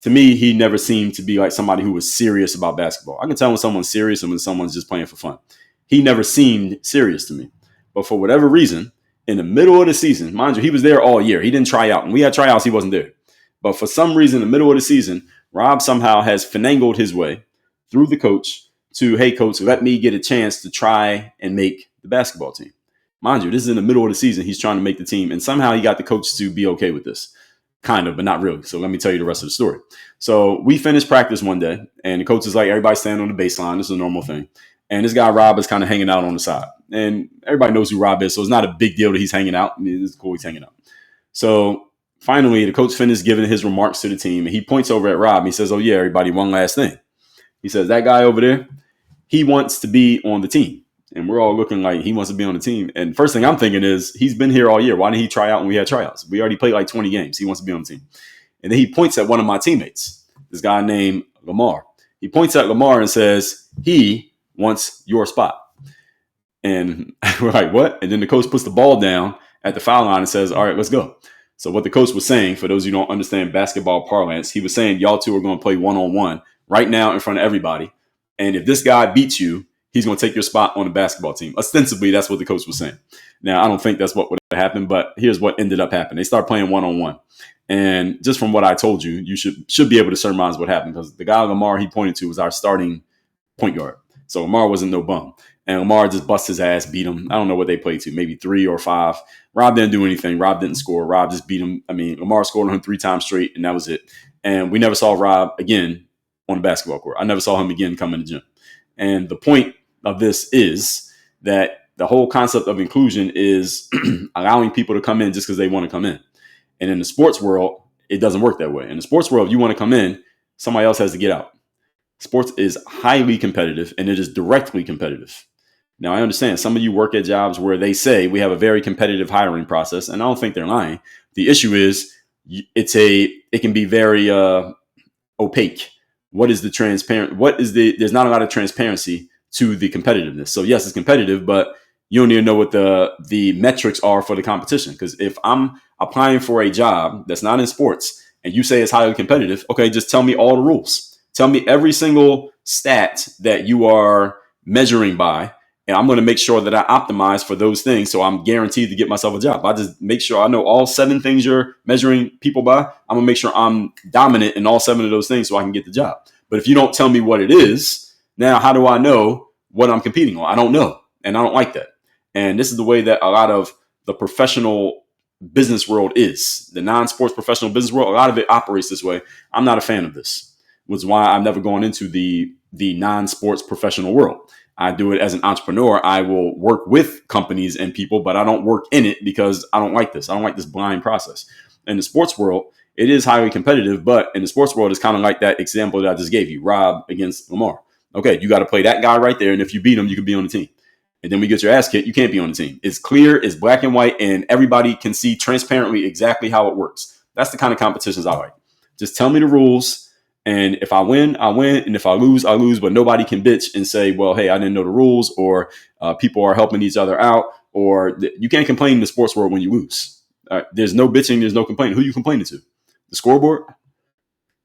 to me, he never seemed to be like somebody who was serious about basketball. I can tell when someone's serious and when someone's just playing for fun. He never seemed serious to me. But for whatever reason, in the middle of the season, mind you, he was there all year. He didn't try out. When we had tryouts, he wasn't there. But for some reason, in the middle of the season, Rob somehow has finagled his way through the coach to, hey, coach, let me get a chance to try and make the basketball team. Mind you, this is in the middle of the season. He's trying to make the team. And somehow he got the coach to be okay with this. Kind of, but not really. So let me tell you the rest of the story. So we finished practice one day, and the coach is like, everybody stand on the baseline. This is a normal thing. And this guy, Rob, is kind of hanging out on the side. And everybody knows who Rob is, so it's not a big deal that he's hanging out. I mean, it's cool he's hanging out. So finally, the coach finished giving his remarks to the team, and he points over at Rob. And he says, oh, yeah, everybody, one last thing. He says, that guy over there, he wants to be on the team. And we're all looking like he wants to be on the team. And first thing I'm thinking is, he's been here all year. Why didn't he try out when we had tryouts? We already played like 20 games. He wants to be on the team. And then he points at one of my teammates, this guy named Lamar. He points at Lamar and says, he wants your spot. And we're like, what? And then the coach puts the ball down at the foul line and says, all right, let's go. So what the coach was saying, for those who don't understand basketball parlance, he was saying, y'all two are going to play one-on-one right now in front of everybody. And if this guy beats you, he's going to take your spot on the basketball team. Ostensibly, that's what the coach was saying. Now, I don't think that's what would have happened, but here's what ended up happening. They start playing one-on-one. And just from what I told you, you should be able to surmise what happened, because the guy Lamar he pointed to was our starting point guard. So Lamar wasn't no bum. And Lamar just bust his ass, beat him. I don't know what they played to, maybe 3 or 5. Rob didn't do anything. Rob didn't score. Rob just beat him. I mean, Lamar scored on him 3 times straight, and that was it. And we never saw Rob again on the basketball court. I never saw him again come in the gym. And the point of this is that the whole concept of inclusion is allowing people to come in just because they want to come in. And in the sports world, it doesn't work that way. In the sports world, if you want to come in, somebody else has to get out. Sports is highly competitive, and it is directly competitive. Now, I understand some of you work at jobs where they say we have a very competitive hiring process, and I don't think they're lying. The issue is it can be very opaque. There's not a lot of transparency to the competitiveness. So yes, it's competitive, but you don't even know what the metrics are for the competition. Because if I'm applying for a job that's not in sports and you say it's highly competitive, okay, just tell me all the rules. Tell me every single stat that you are measuring by, and I'm going to make sure that I optimize for those things so I'm guaranteed to get myself a job. I just make sure I know all 7 things you're measuring people by. I'm going to make sure I'm dominant in all 7 of those things so I can get the job. But if you don't tell me what it is, now how do I know what I'm competing on? I don't know, and I don't like that. And this is the way that a lot of the professional business world is. The non-sports professional business world, a lot of it operates this way. I'm not a fan of this, which is why I've never gone into the non-sports professional world. I do it as an entrepreneur. I will work with companies and people, but I don't work in it because I don't like this. I don't like this blind process. In the sports world, it is highly competitive, but in the sports world, it's kind of like that example that I just gave you, Rob against Lamar. Okay, you got to play that guy right there, and if you beat him, you can be on the team. and then we get your ass kicked, you can't be on the team. It's clear, it's black and white, and everybody can see transparently exactly how it works. That's the kind of competitions I like. Just tell me the rules, and if I win, I win, and if I lose, I lose, but nobody can bitch and say, well, hey, I didn't know the rules, or people are helping each other out, or you can't complain in the sports world when you lose. There's no bitching, there's no complaining. Who are you complaining to? The scoreboard?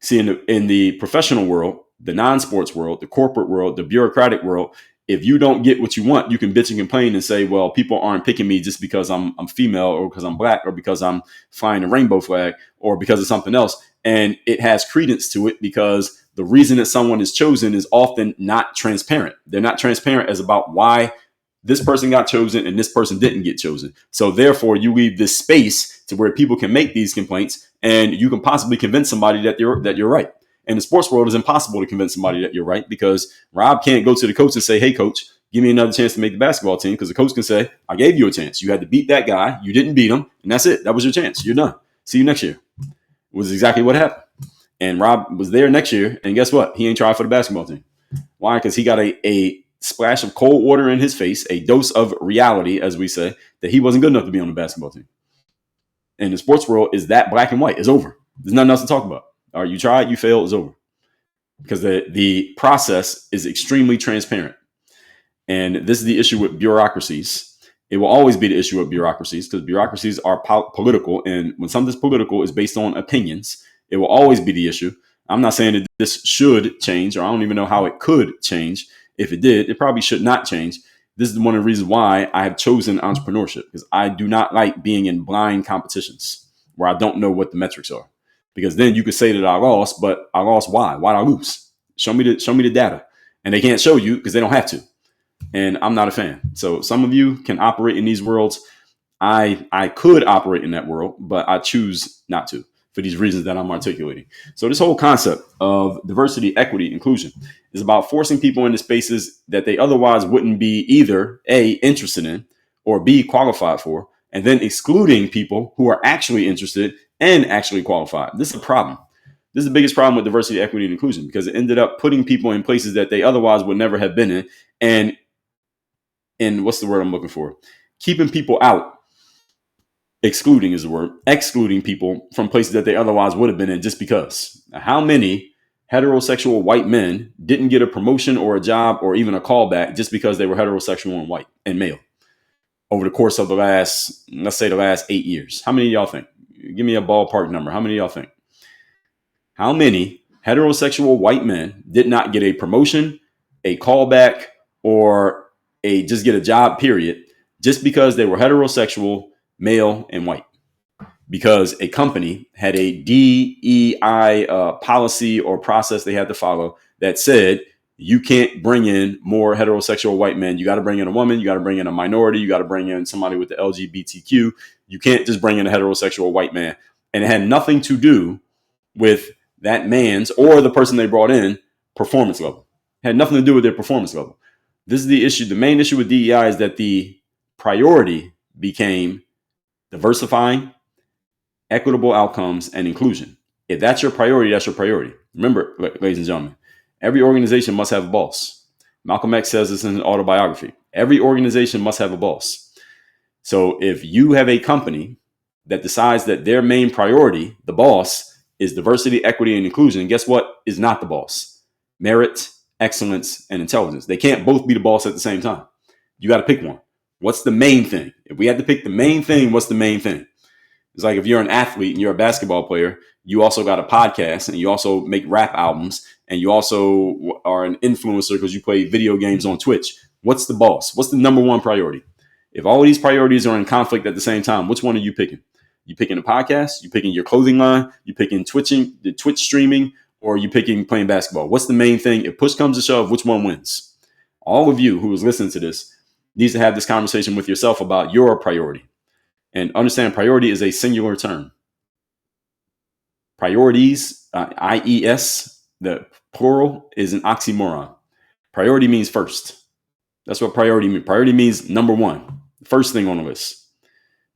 See, in the professional world, the non-sports world, the corporate world, the bureaucratic world, if you don't get what you want, you can bitch and complain and say, well, people aren't picking me just because I'm female, or because I'm black, or because I'm flying a rainbow flag, or because of something else. And it has credence to it because the reason that someone is chosen is often not transparent. They're not transparent as about why this person got chosen and this person didn't get chosen. So therefore, you leave this space to where people can make these complaints, and you can possibly convince somebody that you're right. In the sports world, it's impossible to convince somebody that you're right, because Rob can't go to the coach and say, hey, coach, give me another chance to make the basketball team, because the coach can say, I gave you a chance. You had to beat that guy. You didn't beat him. And that's it. That was your chance. You're done. See you next year. It was exactly what happened. And Rob was there next year. And guess what? He ain't trying for the basketball team. Why? Because he got a splash of cold water in his face, a dose of reality, as we say, that he wasn't good enough to be on the basketball team. And the sports world is that black and white. It's over. There's nothing else to talk about. All right, you tried, you failed, it's over. Because the process is extremely transparent. And this is the issue with bureaucracies. It will always be the issue with bureaucracies, because bureaucracies are political. And when something's political, is based on opinions. It will always be the issue. I'm not saying that this should change, or I don't even know how it could change. If it did, it probably should not change. This is one of the reasons why I have chosen entrepreneurship, because I do not like being in blind competitions where I don't know what the metrics are. Because then you could say that I lost, but I lost why? Why did I lose? Show me the data. And they can't show you because they don't have to. And I'm not a fan. So some of you can operate in these worlds. I could operate in that world, but I choose not to, for these reasons that I'm articulating. So this whole concept of diversity, equity, inclusion is about forcing people into spaces that they otherwise wouldn't be either A, interested in, or B, qualified for, and then excluding people who are actually interested and actually qualified. This is a problem. This is the biggest problem with diversity, equity, and inclusion, because it ended up putting people in places that they otherwise would never have been in. And what's the word I'm looking for? Keeping people out. Excluding is the word. Excluding people from places that they otherwise would have been in just because. Now, how many heterosexual white men didn't get a promotion or a job or even a callback just because they were heterosexual and white and male over the course of the last 8 years? How many of y'all think? Give me a ballpark number. How many of y'all think? How many heterosexual white men did not get a promotion, a callback, or just get a job, period, just because they were heterosexual, male, and white? Because a company had a DEI policy or process they had to follow that said, you can't bring in more heterosexual white men. You got to bring in a woman. You got to bring in a minority. You got to bring in somebody with the LGBTQ. You can't just bring in a heterosexual white man. And it had nothing to do with that man's or the person they brought in performance level. It had nothing to do with their performance level. This is the issue. The main issue with DEI is that the priority became diversifying, equitable outcomes, and inclusion. If that's your priority, that's your priority. Remember, ladies and gentlemen, every organization must have a boss. Malcolm X says this in his autobiography. Every organization must have a boss. So if you have a company that decides that their main priority, the boss, is diversity, equity, and inclusion, guess what is not the boss? Merit, excellence, and intelligence. They can't both be the boss at the same time. You got to pick one. What's the main thing? If we had to pick the main thing, what's the main thing? It's like if you're an athlete and you're a basketball player, you also got a podcast and you also make rap albums and you also are an influencer because you play video games on Twitch. What's the boss? What's the number one priority? If all of these priorities are in conflict at the same time, which one are you picking? You picking a podcast? You picking your clothing line? You picking the Twitch streaming? Or you picking playing basketball? What's the main thing? If push comes to shove, which one wins? All of you who is listening to this needs to have this conversation with yourself about your priority. And understand priority is a singular term. Priorities, IES, the plural is an oxymoron. Priority means first. That's what priority means. Priority means number one, first thing on the list.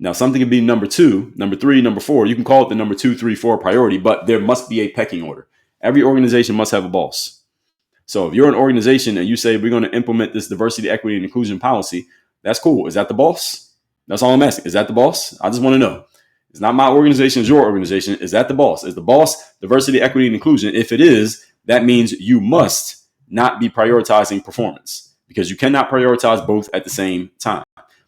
Now, something can be number two, number three, number four. You can call it the number 2, 3, 4 priority, but there must be a pecking order. Every organization must have a boss. So if you're an organization and you say we're going to implement this diversity, equity, and inclusion policy, that's cool. Is that the boss? That's all I'm asking. Is that the boss? I just want to know. It's not my organization, it's your organization. Is that the boss? Is the boss diversity, equity, and inclusion? If it is, that means you must not be prioritizing performance, because you cannot prioritize both at the same time.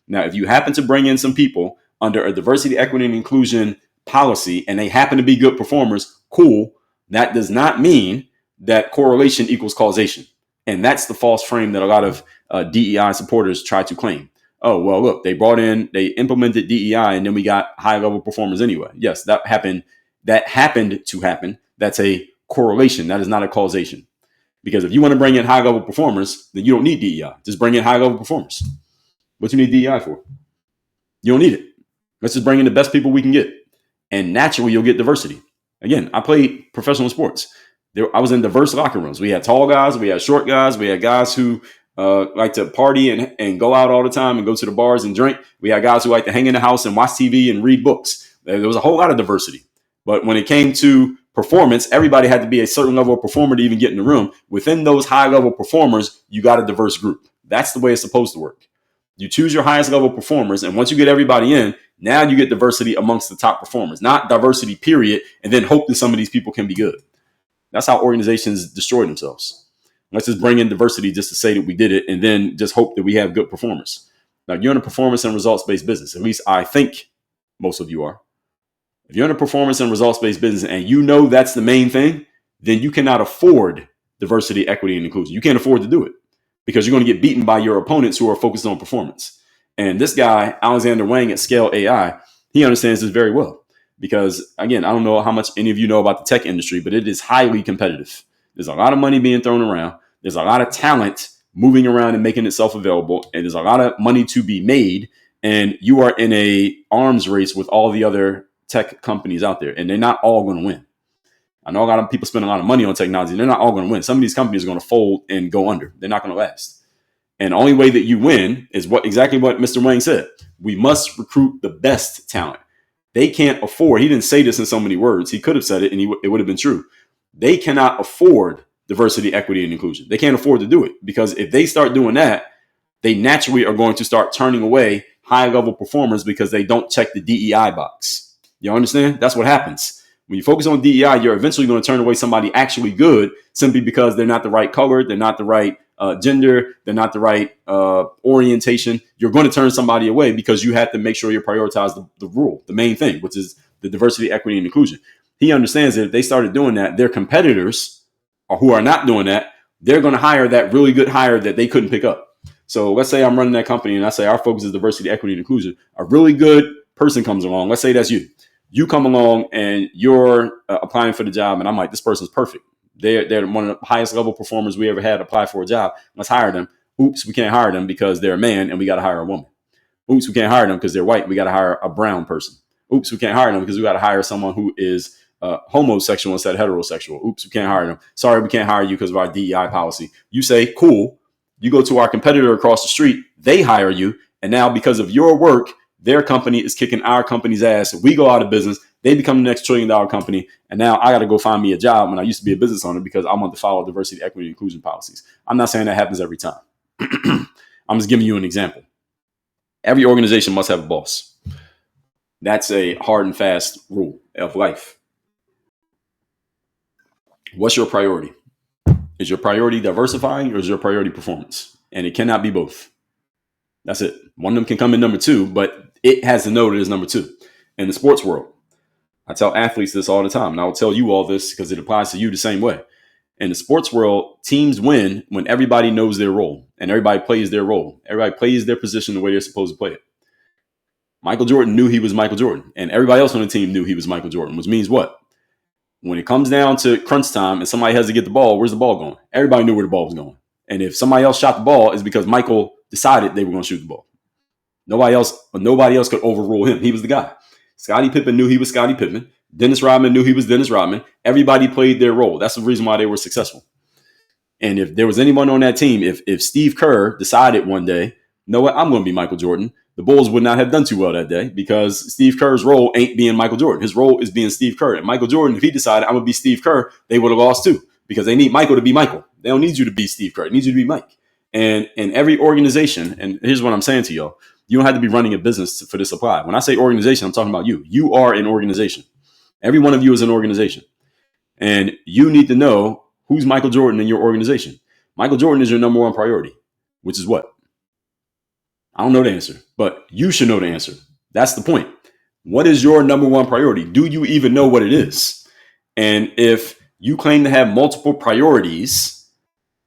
Now, if you happen to bring in some people under a diversity, equity, and inclusion policy and they happen to be good performers, cool. That does not mean that correlation equals causation. And that's the false frame that a lot of DEI supporters try to claim. Oh, well, look, they implemented DEI and then we got high level performers anyway. Yes, that happened. That happened to happen. That's a correlation. That is not a causation. Because if you want to bring in high level performers, then you don't need DEI. Just bring in high level performers. What you need DEI for? You don't need it. Let's just bring in the best people we can get. And naturally, you'll get diversity. Again, I played professional sports. I was in diverse locker rooms. We had tall guys, we had short guys, we had guys who like to party and go out all the time and go to the bars and drink. We had guys who like to hang in the house and watch TV and read books. There was a whole lot of diversity. But when it came to performance, everybody had to be a certain level of performer to even get in the room. Within those high level performers, you got a diverse group. That's the way it's supposed to work. You choose your highest level performers, and once you get everybody in, now you get diversity amongst the top performers, not diversity, period, and then hope that some of these people can be good. That's how organizations destroy themselves. Let's just bring in diversity just to say that we did it and then just hope that we have good performers. Now, you're in a performance and results-based business. At least I think most of you are. If you're in a performance and results-based business and you know that's the main thing, then you cannot afford diversity, equity, and inclusion. You can't afford to do it because you're going to get beaten by your opponents who are focused on performance. And this guy, Alexander Wang at Scale AI, he understands this very well. Because, again, I don't know how much any of you know about the tech industry, but it is highly competitive. There's a lot of money being thrown around. There's a lot of talent moving around and making itself available. And there's a lot of money to be made. And you are in a arms race with all the other tech companies out there. And they're not all going to win. I know a lot of people spend a lot of money on technology. They're not all going to win. Some of these companies are going to fold and go under. They're not going to last. And the only way that you win is exactly what Mr. Wang said. We must recruit the best talent. They can't afford, he didn't say this in so many words. He could have said it and it would have been true. They cannot afford diversity, equity, and inclusion. They can't afford to do it because if they start doing that, they naturally are going to start turning away high level performers because they don't check the DEI box. You understand? That's what happens. When you focus on DEI, you're eventually going to turn away somebody actually good simply because they're not the right color, they're not the right gender, they're not the right orientation. You're going to turn somebody away because you have to make sure you prioritize the rule, the main thing, which is the diversity, equity, and inclusion. He understands that if they started doing that, their competitors or who are not doing that, they're going to hire that really good hire that they couldn't pick up. So let's say I'm running that company and I say our focus is diversity, equity, and inclusion. A really good person comes along. Let's say that's you. You come along and you're applying for the job and I'm like, this person's perfect. They're one of the highest level performers we ever had apply for a job. Let's hire them. Oops, we can't hire them because they're a man and we got to hire a woman. Oops, we can't hire them because they're white. We got to hire a brown person. Oops, we can't hire them because we got to hire someone who is homosexual instead of heterosexual. Oops, we can't hire them. Sorry, we can't hire you because of our DEI policy. You say, cool. You go to our competitor across the street. They hire you. And now because of your work, their company is kicking our company's ass. We go out of business. They become the next $1 trillion company. And now I got to go find me a job when I used to be a business owner because I want to follow diversity, equity, and inclusion policies. I'm not saying that happens every time. I'm just giving you an example. Every organization must have a boss. That's a hard and fast rule of life. What's your priority? Is your priority diversifying or is your priority performance? And it cannot be both. That's it. One of them can come in number two, but it has to know that it's number two. In the sports world, I tell athletes this all the time, and I will tell you all this because it applies to you the same way. In the sports world, teams win when everybody knows their role and everybody plays their role. Everybody plays their position the way they're supposed to play it. Michael Jordan knew he was Michael Jordan, and everybody else on the team knew he was Michael Jordan, which means what? When it comes down to crunch time and somebody has to get the ball, where's the ball going? Everybody knew where the ball was going. And if somebody else shot the ball, it's because Michael decided they were going to shoot the ball. Nobody else could overrule him. He was the guy. Scottie Pippen knew he was Scottie Pippen. Dennis Rodman knew he was Dennis Rodman. Everybody played their role. That's the reason why they were successful. And if there was anyone on that team, if Steve Kerr decided one day, you know what, I'm going to be Michael Jordan, the Bulls would not have done too well that day because Steve Kerr's role ain't being Michael Jordan. His role is being Steve Kerr. And Michael Jordan, if he decided I'm going to be Steve Kerr, they would have lost too because they need Michael to be Michael. They don't need you to be Steve Kerr. They need you to be Mike. And in every organization, and here's what I'm saying to y'all, you don't have to be running a business for this to apply. When I say organization, I'm talking about you. You are an organization. Every one of you is an organization. And you need to know who's Michael Jordan in your organization. Michael Jordan is your number one priority, which is what? I don't know the answer, but you should know the answer. That's the point. What is your number one priority? Do you even know what it is? And if you claim to have multiple priorities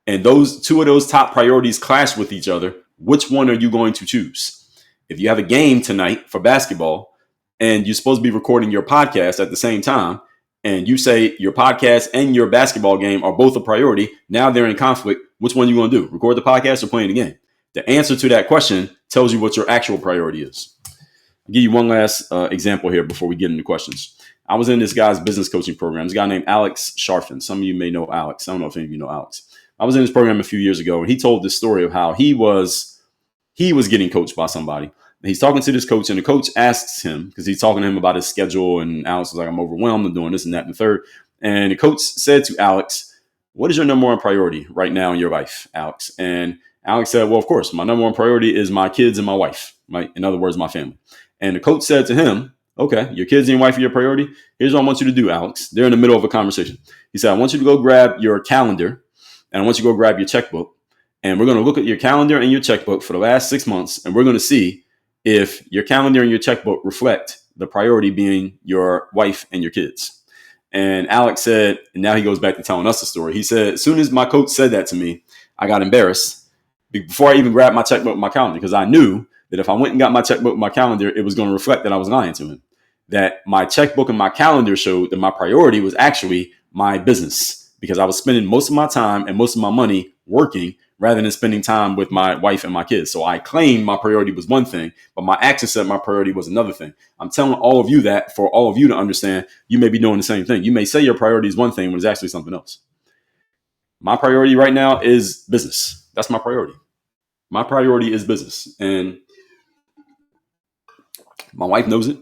and those two of those top priorities clash with each other, which one are you going to choose? If you have a game tonight for basketball and you're supposed to be recording your podcast at the same time, and you say your podcast and your basketball game are both a priority, now they're in conflict. Which one are you going to do? Record the podcast or playing the game? The answer to that question tells you what your actual priority is. I'll give you one last example here before we get into questions. I was in this guy's business coaching program. This guy named Alex Sharfin. Some of you may know Alex. I don't know if any of you know Alex. I was in this program a few years ago, and he told this story of how he was getting coached by somebody. And he's talking to this coach, and the coach asks him, because he's talking to him about his schedule, and Alex was like, I'm overwhelmed, I'm doing this and that and the third. And the coach said to Alex, what is your number one priority right now in your life, Alex? And Alex said, well, of course, my number one priority is my kids and my wife, right? In other words, my family. And the coach said to him, okay, your kids and your wife are your priority. Here's what I want you to do, Alex. They're in the middle of a conversation. He said, I want you to go grab your calendar, and I want you to go grab your checkbook. And we're going to look at your calendar and your checkbook for the last 6 months, and we're going to see if your calendar and your checkbook reflect the priority being your wife and your kids. And Alex said, and now he goes back to telling us the story. He said, as soon as my coach said that to me, I got embarrassed before I even grabbed my checkbook and my calendar, because I knew that if I went and got my checkbook and my calendar, it was going to reflect that I was lying to him. That my checkbook and my calendar showed that my priority was actually my business, because I was spending most of my time and most of my money working rather than spending time with my wife and my kids. So I claimed my priority was one thing, but my action said my priority was another thing. I'm telling all of you that for all of you to understand, you may be doing the same thing. You may say your priority is one thing when it's actually something else. My priority right now is business. That's my priority. My priority is business. And my wife knows it.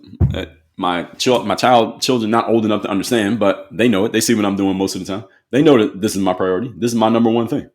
My children not old enough to understand, but they know it. They see what I'm doing most of the time. They know that this is my priority. This is my number one thing.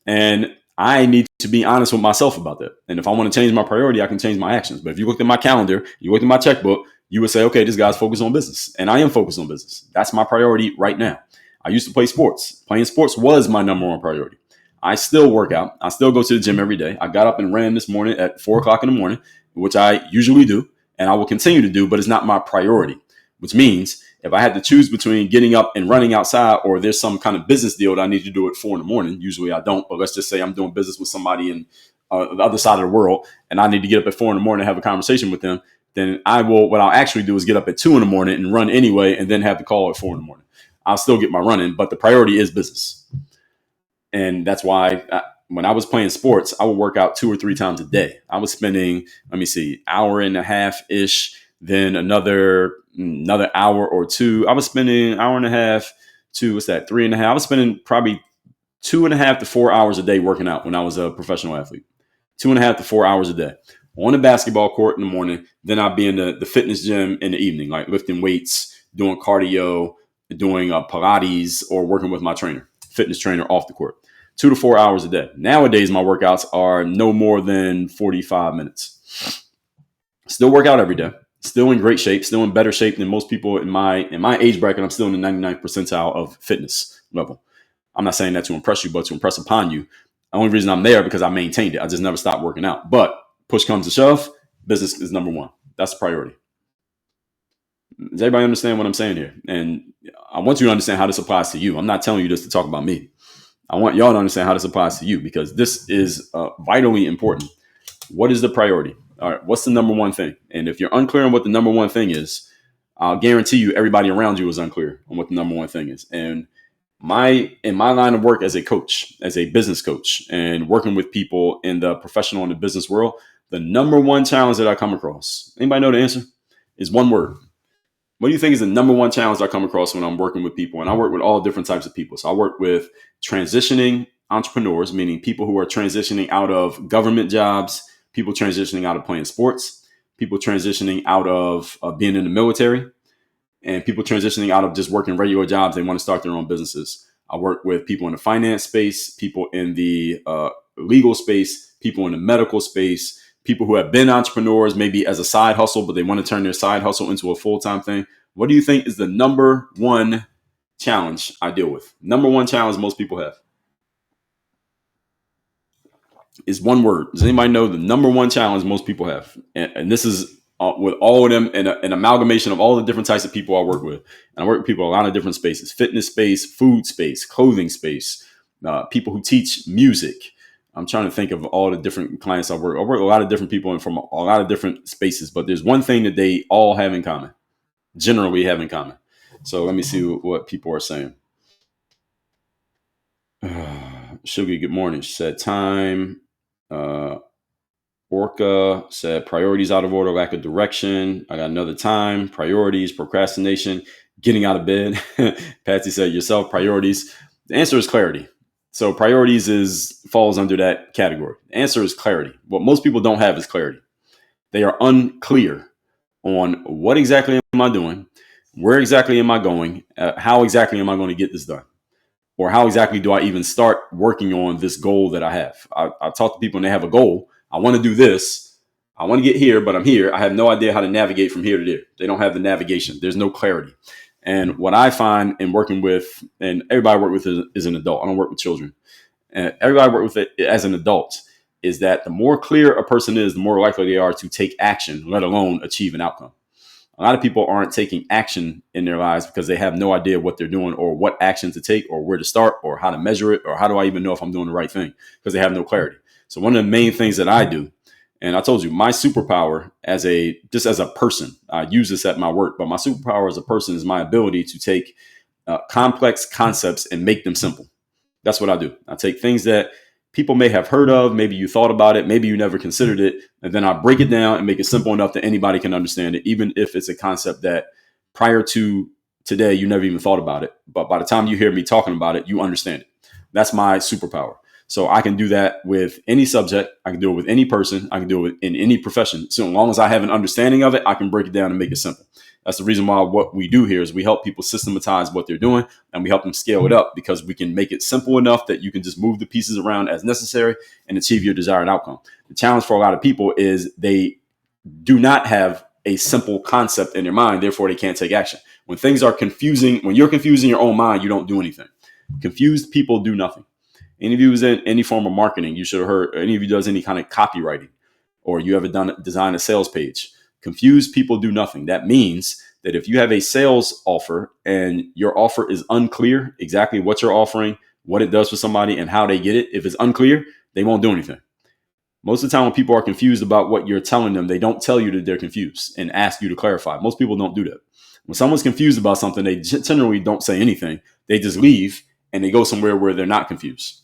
And I need to be honest with myself about that. And if I want to change my priority, I can change my actions. But if you looked at my calendar, you looked at my checkbook, you would say, okay, this guy's focused on business. And I am focused on business. That's my priority right now. I used to play sports. Playing sports was my number one priority. I still work out. I still go to the gym every day. I got up and ran this morning at 4 o'clock in the morning, which I usually do. And I will continue to do, but it's not my priority, which means if I had to choose between getting up and running outside, or there's some kind of business deal that I need to do at 4 in the morning, usually I don't, but let's just say I'm doing business with somebody in the other side of the world, and I need to get up at 4 in the morning and have a conversation with them, then what I'll actually do is get up at 2 in the morning and run anyway, and then have the call at 4 in the morning. I'll still get my running, but the priority is business. And that's why when I was playing sports, I would work out 2 or 3 times a day. I was spending, hour and a half ish, then another hour or two. I was spending hour and a half to 3.5. I was spending probably 2.5 to 4 hours a day working out when I was a professional athlete. 2.5 to 4 hours a day on the basketball court in the morning. Then I'd be in the fitness gym in the evening, like lifting weights, doing cardio, doing Pilates, or working with my fitness trainer off the court. 2 to 4 hours a day. Nowadays, my workouts are no more than 45 minutes. Still work out every day. Still in great shape. Still in better shape than most people in my age bracket. I'm still in the 99th percentile of fitness level. I'm not saying that to impress you, but to impress upon you. The only reason I'm there because I maintained it. I just never stopped working out. But push comes to shove, business is number one. That's the priority. Does everybody understand what I'm saying here? And I want you to understand how this applies to you. I'm not telling you this to talk about me. I want y'all to understand how this applies to you, because this is vitally important. What is the priority? All right, what's the number one thing? And if you're unclear on what the number one thing is, I'll guarantee you everybody around you is unclear on what the number one thing is. And in my line of work as a coach, as a business coach, and working with people in the professional and the business world, the number one challenge that I come across, anybody know the answer? Is one word. What do you think is the number one challenge I come across when I'm working with people? And I work with all different types of people. So I work with transitioning entrepreneurs, meaning people who are transitioning out of government jobs, people transitioning out of playing sports, people transitioning out of being in the military, and people transitioning out of just working regular jobs. They want to start their own businesses. I work with people in the finance space, people in the legal space, people in the medical space, people who have been entrepreneurs, maybe as a side hustle, but they want to turn their side hustle into a full-time thing. What do you think is the number one challenge I deal with? Number one challenge most people have is one word. Does anybody know the number one challenge most people have? And this is with all of them and an amalgamation of all the different types of people I work with. And I work with people in a lot of different spaces: fitness space, food space, clothing space, people who teach music. I'm trying to think of all the different clients I work with a lot of different people and from a lot of different spaces. But there's one thing that they all have in common, generally have in common. So let me see what people are saying. Sugar, good morning. She said time. Orca said priorities out of order, lack of direction. I got another time, priorities, procrastination, getting out of bed. Patsy said yourself, priorities. The answer is clarity. So priorities falls under that category. The answer is clarity. What most people don't have is clarity. They are unclear on what exactly am I doing, where exactly am I going, how exactly am I going to get this done, or how exactly do I even start working on this goal that I have. I talk to people and they have a goal. I want to do this. I want to get here, but I'm here. I have no idea how to navigate from here to there. They don't have the navigation. There's no clarity. And what I find in working with, and everybody I work with is an adult. I don't work with children. And everybody I work with as an adult is that the more clear a person is, the more likely they are to take action, let alone achieve an outcome. A lot of people aren't taking action in their lives because they have no idea what they're doing or what action to take or where to start or how to measure it or how do I even know if I'm doing the right thing, because they have no clarity. So one of the main things that I do, and I told you, my superpower just as a person, I use this at my work, but my superpower as a person is my ability to take complex concepts and make them simple. That's what I do. I take things that people may have heard of, maybe you thought about it, maybe you never considered it, and then I break it down and make it simple enough that anybody can understand it, even if it's a concept that prior to today you never even thought about it. But by the time you hear me talking about it, you understand it. That's my superpower. So I can do that with any subject. I can do it with any person. I can do it in any profession. So as long as I have an understanding of it, I can break it down and make it simple. That's the reason why what we do here is we help people systematize what they're doing and we help them scale it up, because we can make it simple enough that you can just move the pieces around as necessary and achieve your desired outcome. The challenge for a lot of people is they do not have a simple concept in their mind. Therefore, they can't take action. When things are confusing, when you're confused in your own mind, you don't do anything. Confused people do nothing. Any of you is in any form of marketing, you should have heard, any of you does any kind of copywriting, or you ever designed a sales page. Confused people do nothing. That means that if you have a sales offer and your offer is unclear exactly what you're offering, what it does for somebody and how they get it, if it's unclear, they won't do anything. Most of the time when people are confused about what you're telling them, they don't tell you that they're confused and ask you to clarify. Most people don't do that. When someone's confused about something, they generally don't say anything. They just leave and they go somewhere where they're not confused,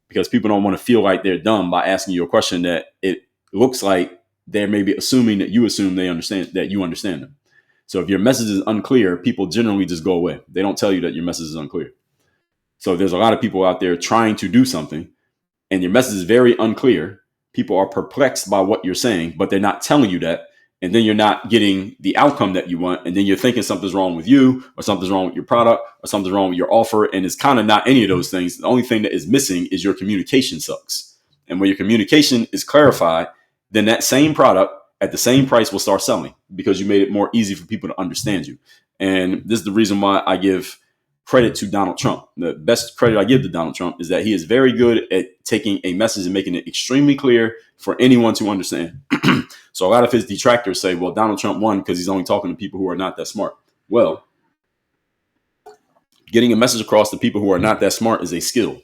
because people don't want to feel like they're dumb by asking you a question that it looks like they're maybe assuming that you assume they understand, that you understand them. So if your message is unclear, people generally just go away. They don't tell you that your message is unclear. So there's a lot of people out there trying to do something and your message is very unclear. People are perplexed by what you're saying, but they're not telling you that. And then you're not getting the outcome that you want. And then you're thinking something's wrong with you, or something's wrong with your product, or something's wrong with your offer. And it's kind of not any of those things. The only thing that is missing is your communication sucks. And when your communication is clarified, then that same product at the same price will start selling, because you made it more easy for people to understand you. And this is the reason why I give credit to Donald Trump. The best credit I give to Donald Trump is that he is very good at taking a message and making it extremely clear for anyone to understand. So a lot of his detractors say, well, Donald Trump won because he's only talking to people who are not that smart. Well, getting a message across to people who are not that smart is a skill.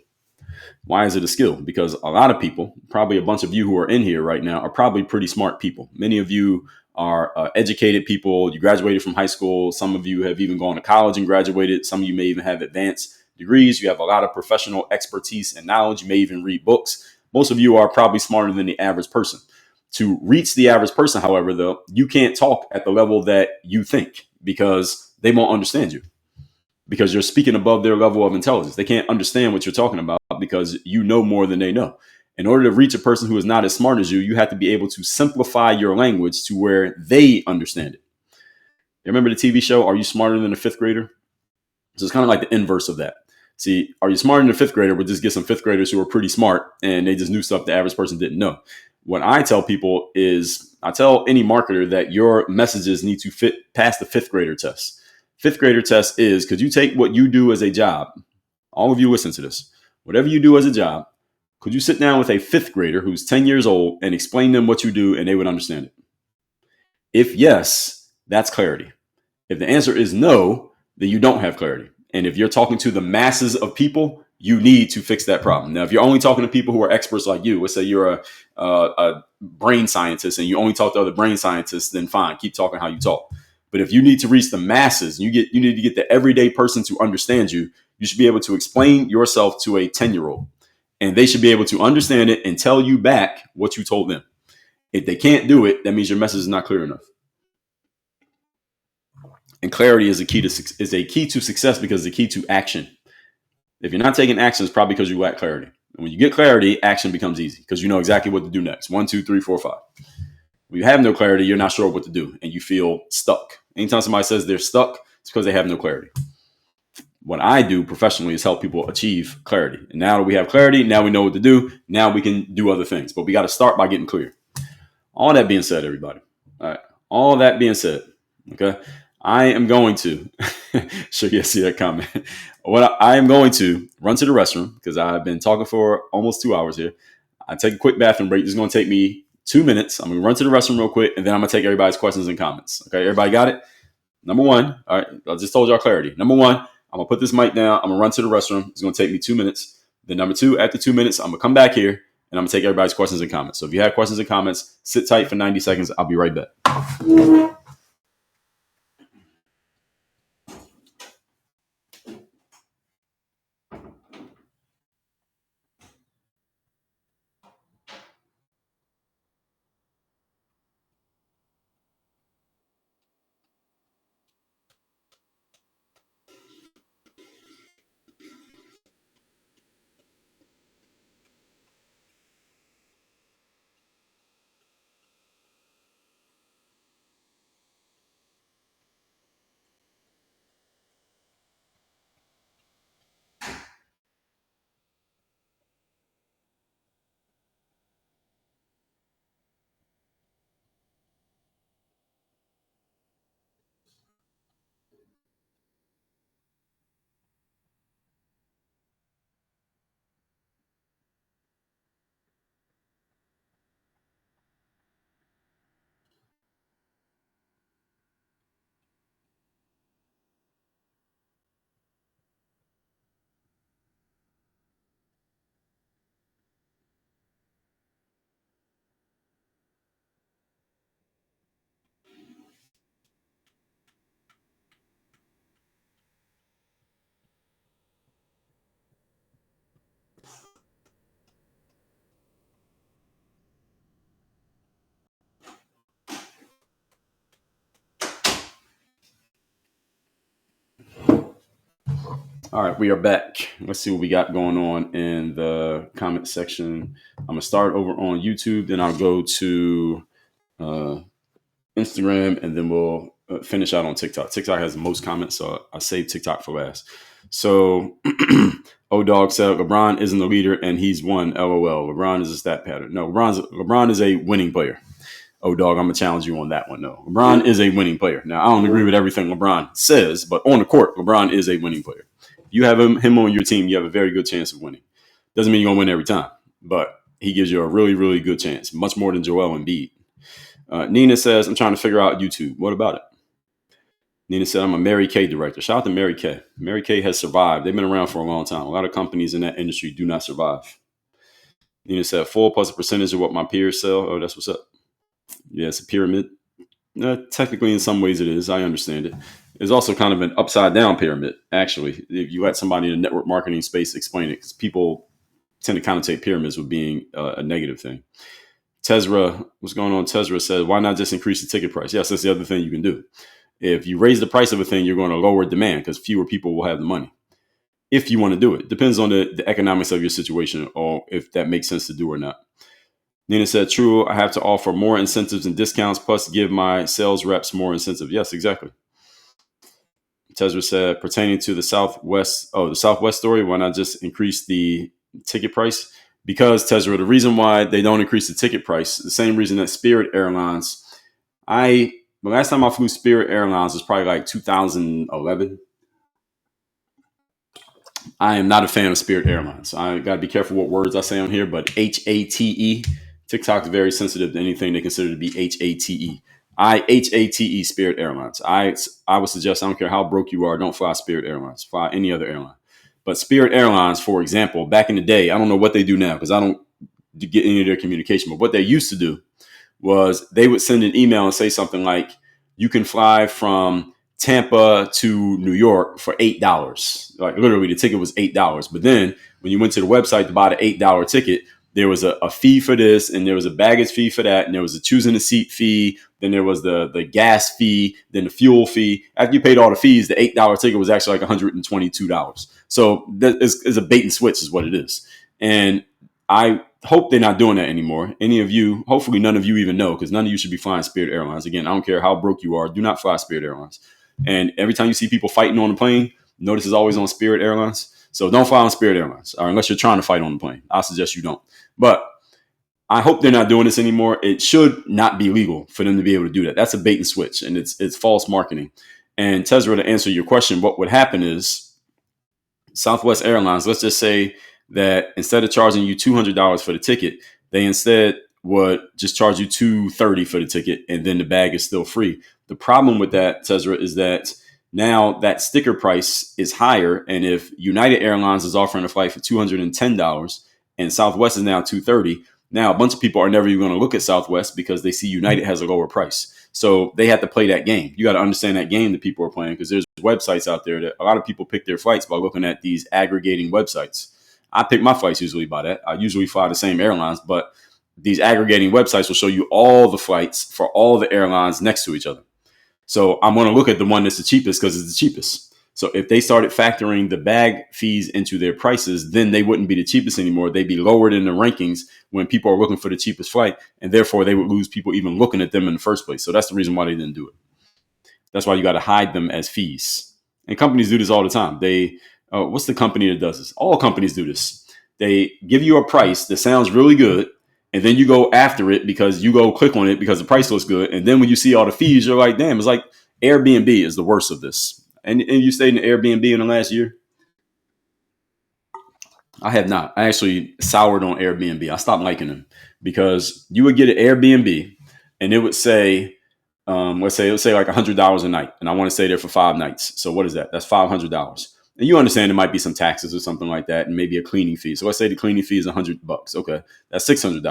Why is it a skill? Because a lot of people, probably a bunch of you who are in here right now, are probably pretty smart people. Many of you are educated people. You graduated from high school. Some of you have even gone to college and graduated. Some of you may even have advanced degrees. You have a lot of professional expertise and knowledge. You may even read books. Most of you are probably smarter than the average person. To reach the average person, however, though, you can't talk at the level that you think, because they won't understand you, because you're speaking above their level of intelligence. They can't understand what you're talking about because you know more than they know. In order to reach a person who is not as smart as you, you have to be able to simplify your language to where they understand it. You remember the TV show, Are You Smarter Than a Fifth Grader? So it's kind of like the inverse of that. See, are you smarter than a fifth grader? We'll just get some fifth graders who are pretty smart and they just knew stuff the average person didn't know. What I tell people is, I tell any marketer that your messages need to fit past the fifth grader test. Fifth grader test is, could you take what you do as a job? All of you listen to this. Whatever you do as a job, could you sit down with a fifth grader who's 10 years old and explain them what you do and they would understand it? If yes, that's clarity. If the answer is no, then you don't have clarity. And if you're talking to the masses of people, you need to fix that problem. Now, if you're only talking to people who are experts like you, let's say you're a brain scientist and you only talk to other brain scientists, then fine, keep talking how you talk. But if you need to reach the masses, you need to get the everyday person to understand you, you should be able to explain yourself to a 10-year-old. And they should be able to understand it and tell you back what you told them. If they can't do it, that means your message is not clear enough. And clarity is a key to success because it's the key to action. If you're not taking action, it's probably because you lack clarity. And when you get clarity, action becomes easy because you know exactly what to do next. 1, 2, 3, 4, 5. When you have no clarity, you're not sure what to do and you feel stuck. Anytime somebody says they're stuck, it's because they have no clarity. What I do professionally is help people achieve clarity. And now that we have clarity, now we know what to do. Now we can do other things. But we got to start by getting clear. All that being said, everybody. All right. All that being said, okay. I am going to, sure, you see that comment. I am going to run to the restroom because I've been talking for almost 2 hours here. I take a quick bathroom break. This is going to take me 2 minutes. I'm going to run to the restroom real quick, and then I'm going to take everybody's questions and comments. Okay, everybody got it? Number one, all right, I just told y'all clarity. Number one, I'm going to put this mic down. I'm going to run to the restroom. It's going to take me 2 minutes. Then number two, after 2 minutes, I'm going to come back here, and I'm going to take everybody's questions and comments. So if you have questions and comments, sit tight for 90 seconds. I'll be right back. All right, we are back. Let's see what we got going on in the comment section. I'm going to start over on YouTube, then I'll go to Instagram, and then we'll finish out on TikTok. TikTok has the most comments, so I saved TikTok for last. So, O-Dog said, LeBron isn't the leader, and he's won, LOL. LeBron is a stat pattern. No, LeBron is a winning player. O-Dog, I'm going to challenge you on that one, though. LeBron is a winning player. Now, I don't agree with everything LeBron says, but on the court, LeBron is a winning player. You have him on your team, you have a very good chance of winning. Doesn't mean you're going to win every time, but he gives you a really, really good chance, much more than Joel Embiid. Nina says, I'm trying to figure out YouTube. What about it? Nina said, I'm a Mary Kay director. Shout out to Mary Kay. Mary Kay has survived. They've been around for a long time. A lot of companies in that industry do not survive. Nina said, 4 plus a percentage of what my peers sell. Oh, that's what's up. Yeah, it's a pyramid. Technically, in some ways it is. I understand it. It's also kind of an upside down pyramid, actually. If you let somebody in the network marketing space explain it, because people tend to connotate pyramids with being a negative thing. Tezra, what's going on? Tezra says, why not just increase the ticket price? Yes, that's the other thing you can do. If you raise the price of a thing, you're going to lower demand because fewer people will have the money. If you want to do it. Depends on the economics of your situation or if that makes sense to do or not. Nina said, true, I have to offer more incentives and discounts plus give my sales reps more incentive. Yes, exactly. Tesla said, pertaining to the Southwest story, why not just increase the ticket price? Because Tesla, the reason why they don't increase the ticket price, the same reason that Spirit Airlines, the last time I flew Spirit Airlines was probably like 2011. I am not a fan of Spirit Airlines. I got to be careful what words I say on here, but HATE. TikTok is very sensitive to anything they consider to be HATE. HATE Spirit Airlines. I would suggest, I don't care how broke you are, don't fly Spirit Airlines. Fly any other airline. But Spirit Airlines, for example, back in the day, I don't know what they do now because I don't get any of their communication. But what they used to do was they would send an email and say something like, you can fly from Tampa to New York for $8. Like literally the ticket was $8. But then when you went to the website to buy the $8 ticket, there was a fee for this, and there was a baggage fee for that, and there was a choosing a seat fee, then there was the gas fee, then the fuel fee. After you paid all the fees, the $8 ticket was actually like $122. So that is a bait and switch is what it is. And I hope they're not doing that anymore. Any of you, hopefully none of you even know, because none of you should be flying Spirit Airlines. Again, I don't care how broke you are, do not fly Spirit Airlines. And every time you see people fighting on the plane, notice it's always on Spirit Airlines. So don't fly on Spirit Airlines, or unless you're trying to fight on the plane. I suggest you don't. But I hope they're not doing this anymore. It should not be legal for them to be able to do that. That's a bait and switch, and it's false marketing. And Tesla, to answer your question, what would happen is Southwest Airlines, let's just say that instead of charging you $200 for the ticket, they instead would just charge you $230 for the ticket, and then the bag is still free. The problem with that, Tesla, is that now that sticker price is higher. And if United Airlines is offering a flight for $210 and Southwest is now $230, now a bunch of people are never even going to look at Southwest because they see United has a lower price. So they have to play that game. You got to understand that game that people are playing, because there's websites out there that a lot of people pick their flights by looking at these aggregating websites. I pick my flights usually by that. I usually fly the same airlines, but these aggregating websites will show you all the flights for all the airlines next to each other. So I'm going to look at the one that's the cheapest because it's the cheapest. So if they started factoring the bag fees into their prices, then they wouldn't be the cheapest anymore. They'd be lowered in the rankings when people are looking for the cheapest flight, and therefore they would lose people even looking at them in the first place. So that's the reason why they didn't do it. That's why you got to hide them as fees. And companies do this all the time. What's the company that does this? All companies do this. They give you a price that sounds really good, and then you go after it because you go click on it because the price looks good. And then when you see all the fees, you're like, damn, it's like Airbnb is the worst of this. And you stayed in Airbnb in the last year? I have not. I actually soured on Airbnb. I stopped liking them because you would get an Airbnb and it would say, let's say like $100 a night. And I want to stay there for 5 nights. So what is that? That's $500. And you understand there might be some taxes or something like that, and maybe a cleaning fee. So let's say the cleaning fee is $100. Okay, that's $600.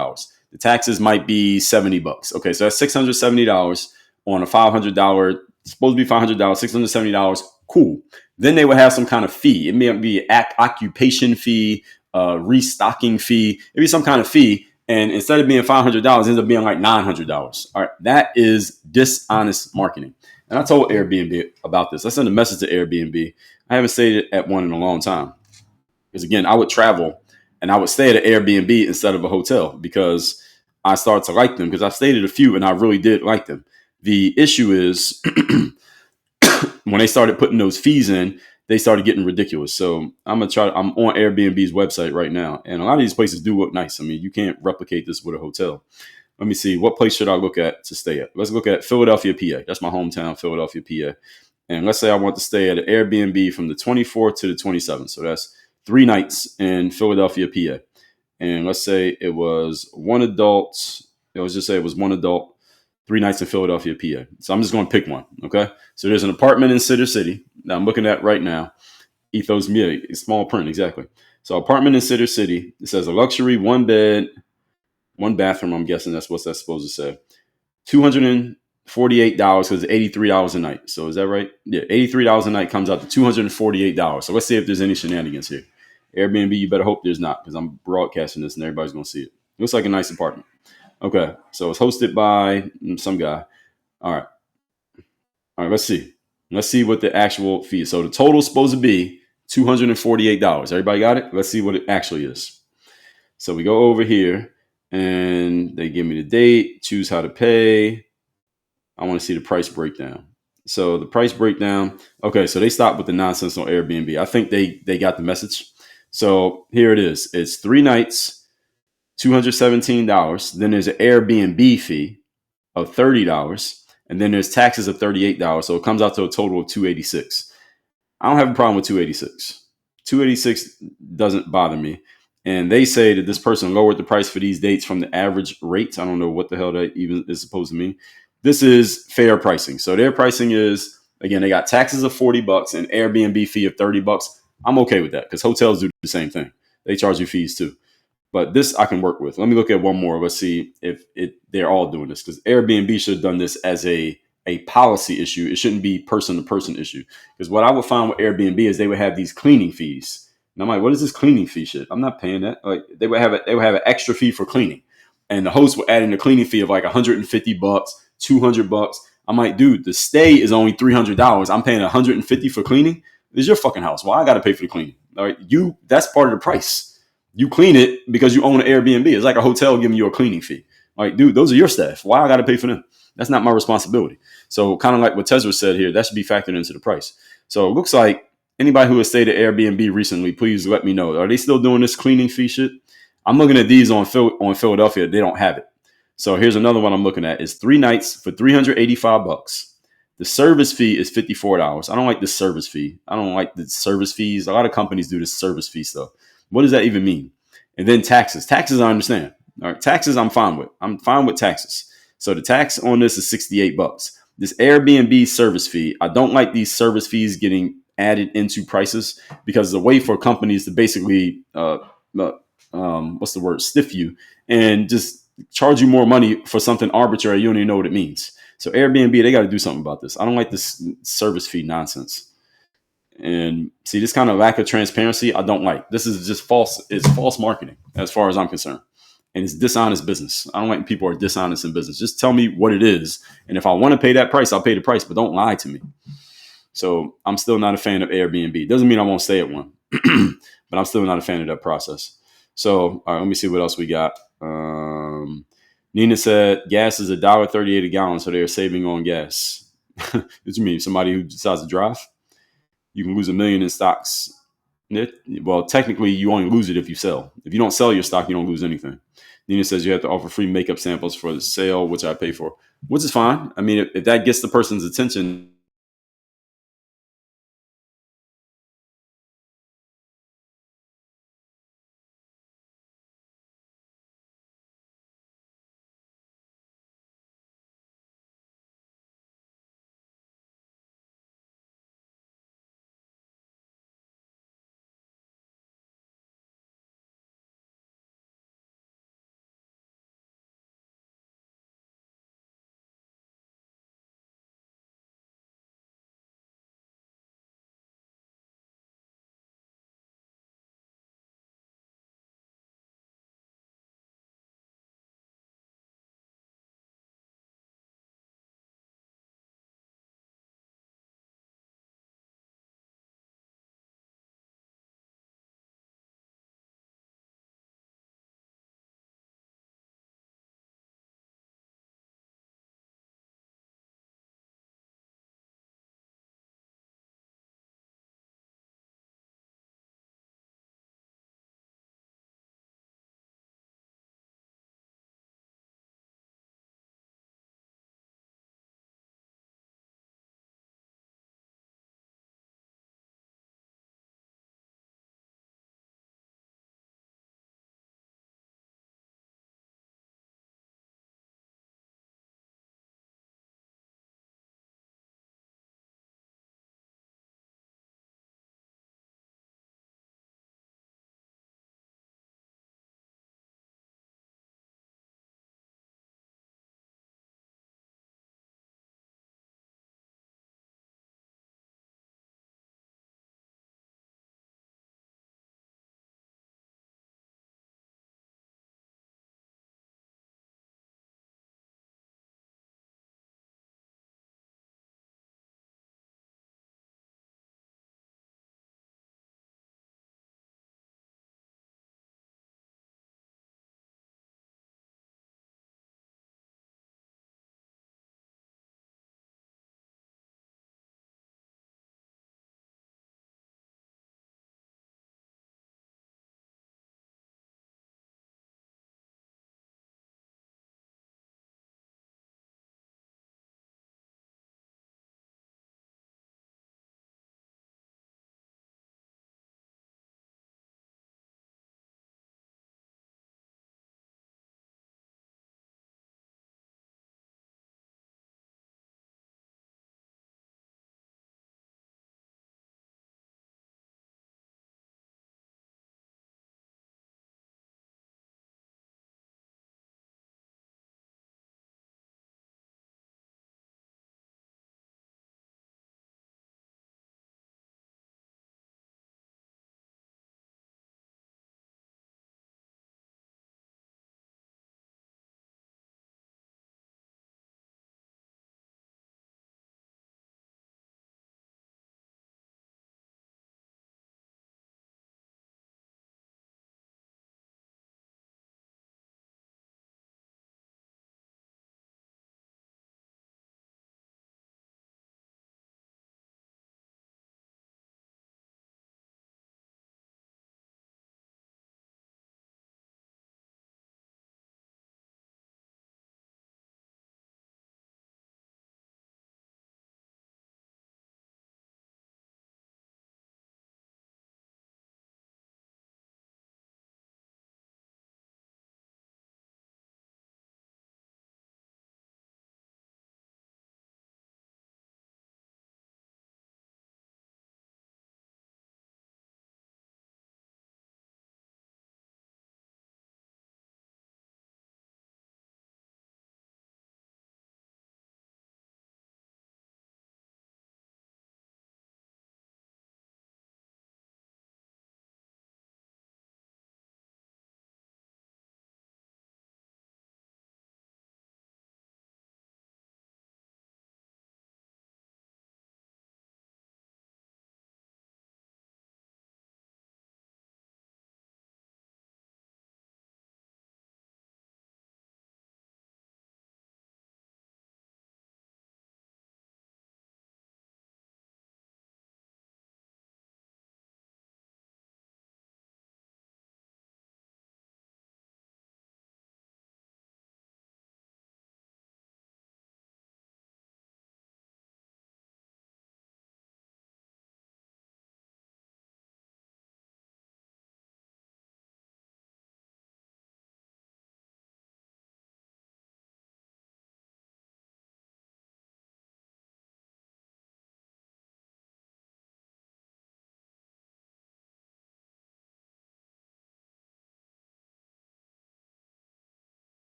The taxes might be $70. Okay, so that's $670 on a $500. Supposed to be $500. $670. Cool. Then they would have some kind of fee. It may be an occupation fee, restocking fee. It'd be some kind of fee. And instead of being $500, it ends up being like $900. All right, that is dishonest marketing. And I told Airbnb about this. I sent a message to Airbnb. I haven't stayed at one in a long time. Because again, I would travel and I would stay at an Airbnb instead of a hotel because I started to like them, because I've stayed at a few and I really did like them. The issue is when they started putting those fees in, they started getting ridiculous. So I'm on Airbnb's website right now. And a lot of these places do look nice. I mean, you can't replicate this with a hotel. Let me see. What place should I look at to stay at? Let's look at Philadelphia, PA. That's my hometown, Philadelphia, PA. And let's say I want to stay at an Airbnb from the 24th to the 27th. So that's 3 nights in Philadelphia, PA. And let's say it was one adult. Let's just say it was one adult, 3 nights in Philadelphia, PA. So I'm just going to pick one. Okay. So there's an apartment in Center City that I'm looking at right now. Ethos Media, small print. Exactly. So apartment in Center City. It says a luxury 1 bed, 1 bathroom. I'm guessing that's what that's supposed to say. $248 because it's $83 a night. So is that right? Yeah, $83 a night comes out to $248. So let's see if there's any shenanigans here. Airbnb, you better hope there's not, because I'm broadcasting this and everybody's going to see it. Looks like a nice apartment. Okay, so it's hosted by some guy. All right, let's see. Let's see what the actual fee is. So the total is supposed to be $248. Everybody got it? Let's see what it actually is. So we go over here and they give me the date, choose how to pay. I want to see the price breakdown. So the price breakdown. Okay, so they stopped with the nonsense on Airbnb. I think they got the message. So here it is. It's 3 nights, $217. Then there's an Airbnb fee of $30, and then there's taxes of $38. So it comes out to a total of 286. I don't have a problem with 286. 286 doesn't bother me. And they say that this person lowered the price for these dates from the average rates. I don't know what the hell that even is supposed to mean. This is fair pricing. So their pricing is, again, they got taxes of $40 and Airbnb fee of $30. I'm okay with that because hotels do the same thing. They charge you fees too. But this I can work with. Let me look at one more. Let's see if they're all doing this, because Airbnb should have done this as a policy issue. It shouldn't be person to person issue. Because what I would find with Airbnb is they would have these cleaning fees. And I'm like, what is this cleaning fee shit? I'm not paying that. Like they would have an extra fee for cleaning. And the host would add in a cleaning fee of like $150, $200. I'm like, dude, the stay is only $300. I'm paying $150 for cleaning. This is your fucking house. Why I got to pay for the cleaning? All right, that's part of the price. You clean it because you own an Airbnb. It's like a hotel giving you a cleaning fee. Like, dude, those are your staff. Why I got to pay for them? That's not my responsibility. So kind of like what Tesla said here, that should be factored into the price. So it looks like anybody who has stayed at Airbnb recently, please let me know. Are they still doing this cleaning fee shit? I'm looking at these on Philadelphia. They don't have it. So here's another one I'm looking at. It's 3 nights for $385. The service fee is $54. I don't like this service fee. I don't like the service fees. A lot of companies do this service fee stuff. What does that even mean? And then taxes. Taxes, I understand. All right, taxes, I'm fine with. I'm fine with taxes. So the tax on this is $68. This Airbnb service fee, I don't like these service fees getting added into prices because it's a way for companies to basically, stiff you and just charge you more money for something arbitrary. You don't even know what it means. So Airbnb, they got to do something about this. I don't like this service fee nonsense. And see, this kind of lack of transparency, I don't like. This is just false. It's false marketing as far as I'm concerned. And it's dishonest business. I don't like people who are dishonest in business. Just tell me what it is. And if I want to pay that price, I'll pay the price, but don't lie to me. So I'm still not a fan of Airbnb. Doesn't mean I won't stay at one, but I'm still not a fan of that process. So, all right, let me see what else we got. Nina said gas is $1.38 a gallon, so they're saving on gas. What do you mean? Somebody who decides to drive? You can lose $1 million in stocks. Well, technically, you only lose it if you sell. If you don't sell your stock, you don't lose anything. Nina says you have to offer free makeup samples for the sale, which I pay for, which is fine. I mean, if that gets the person's attention,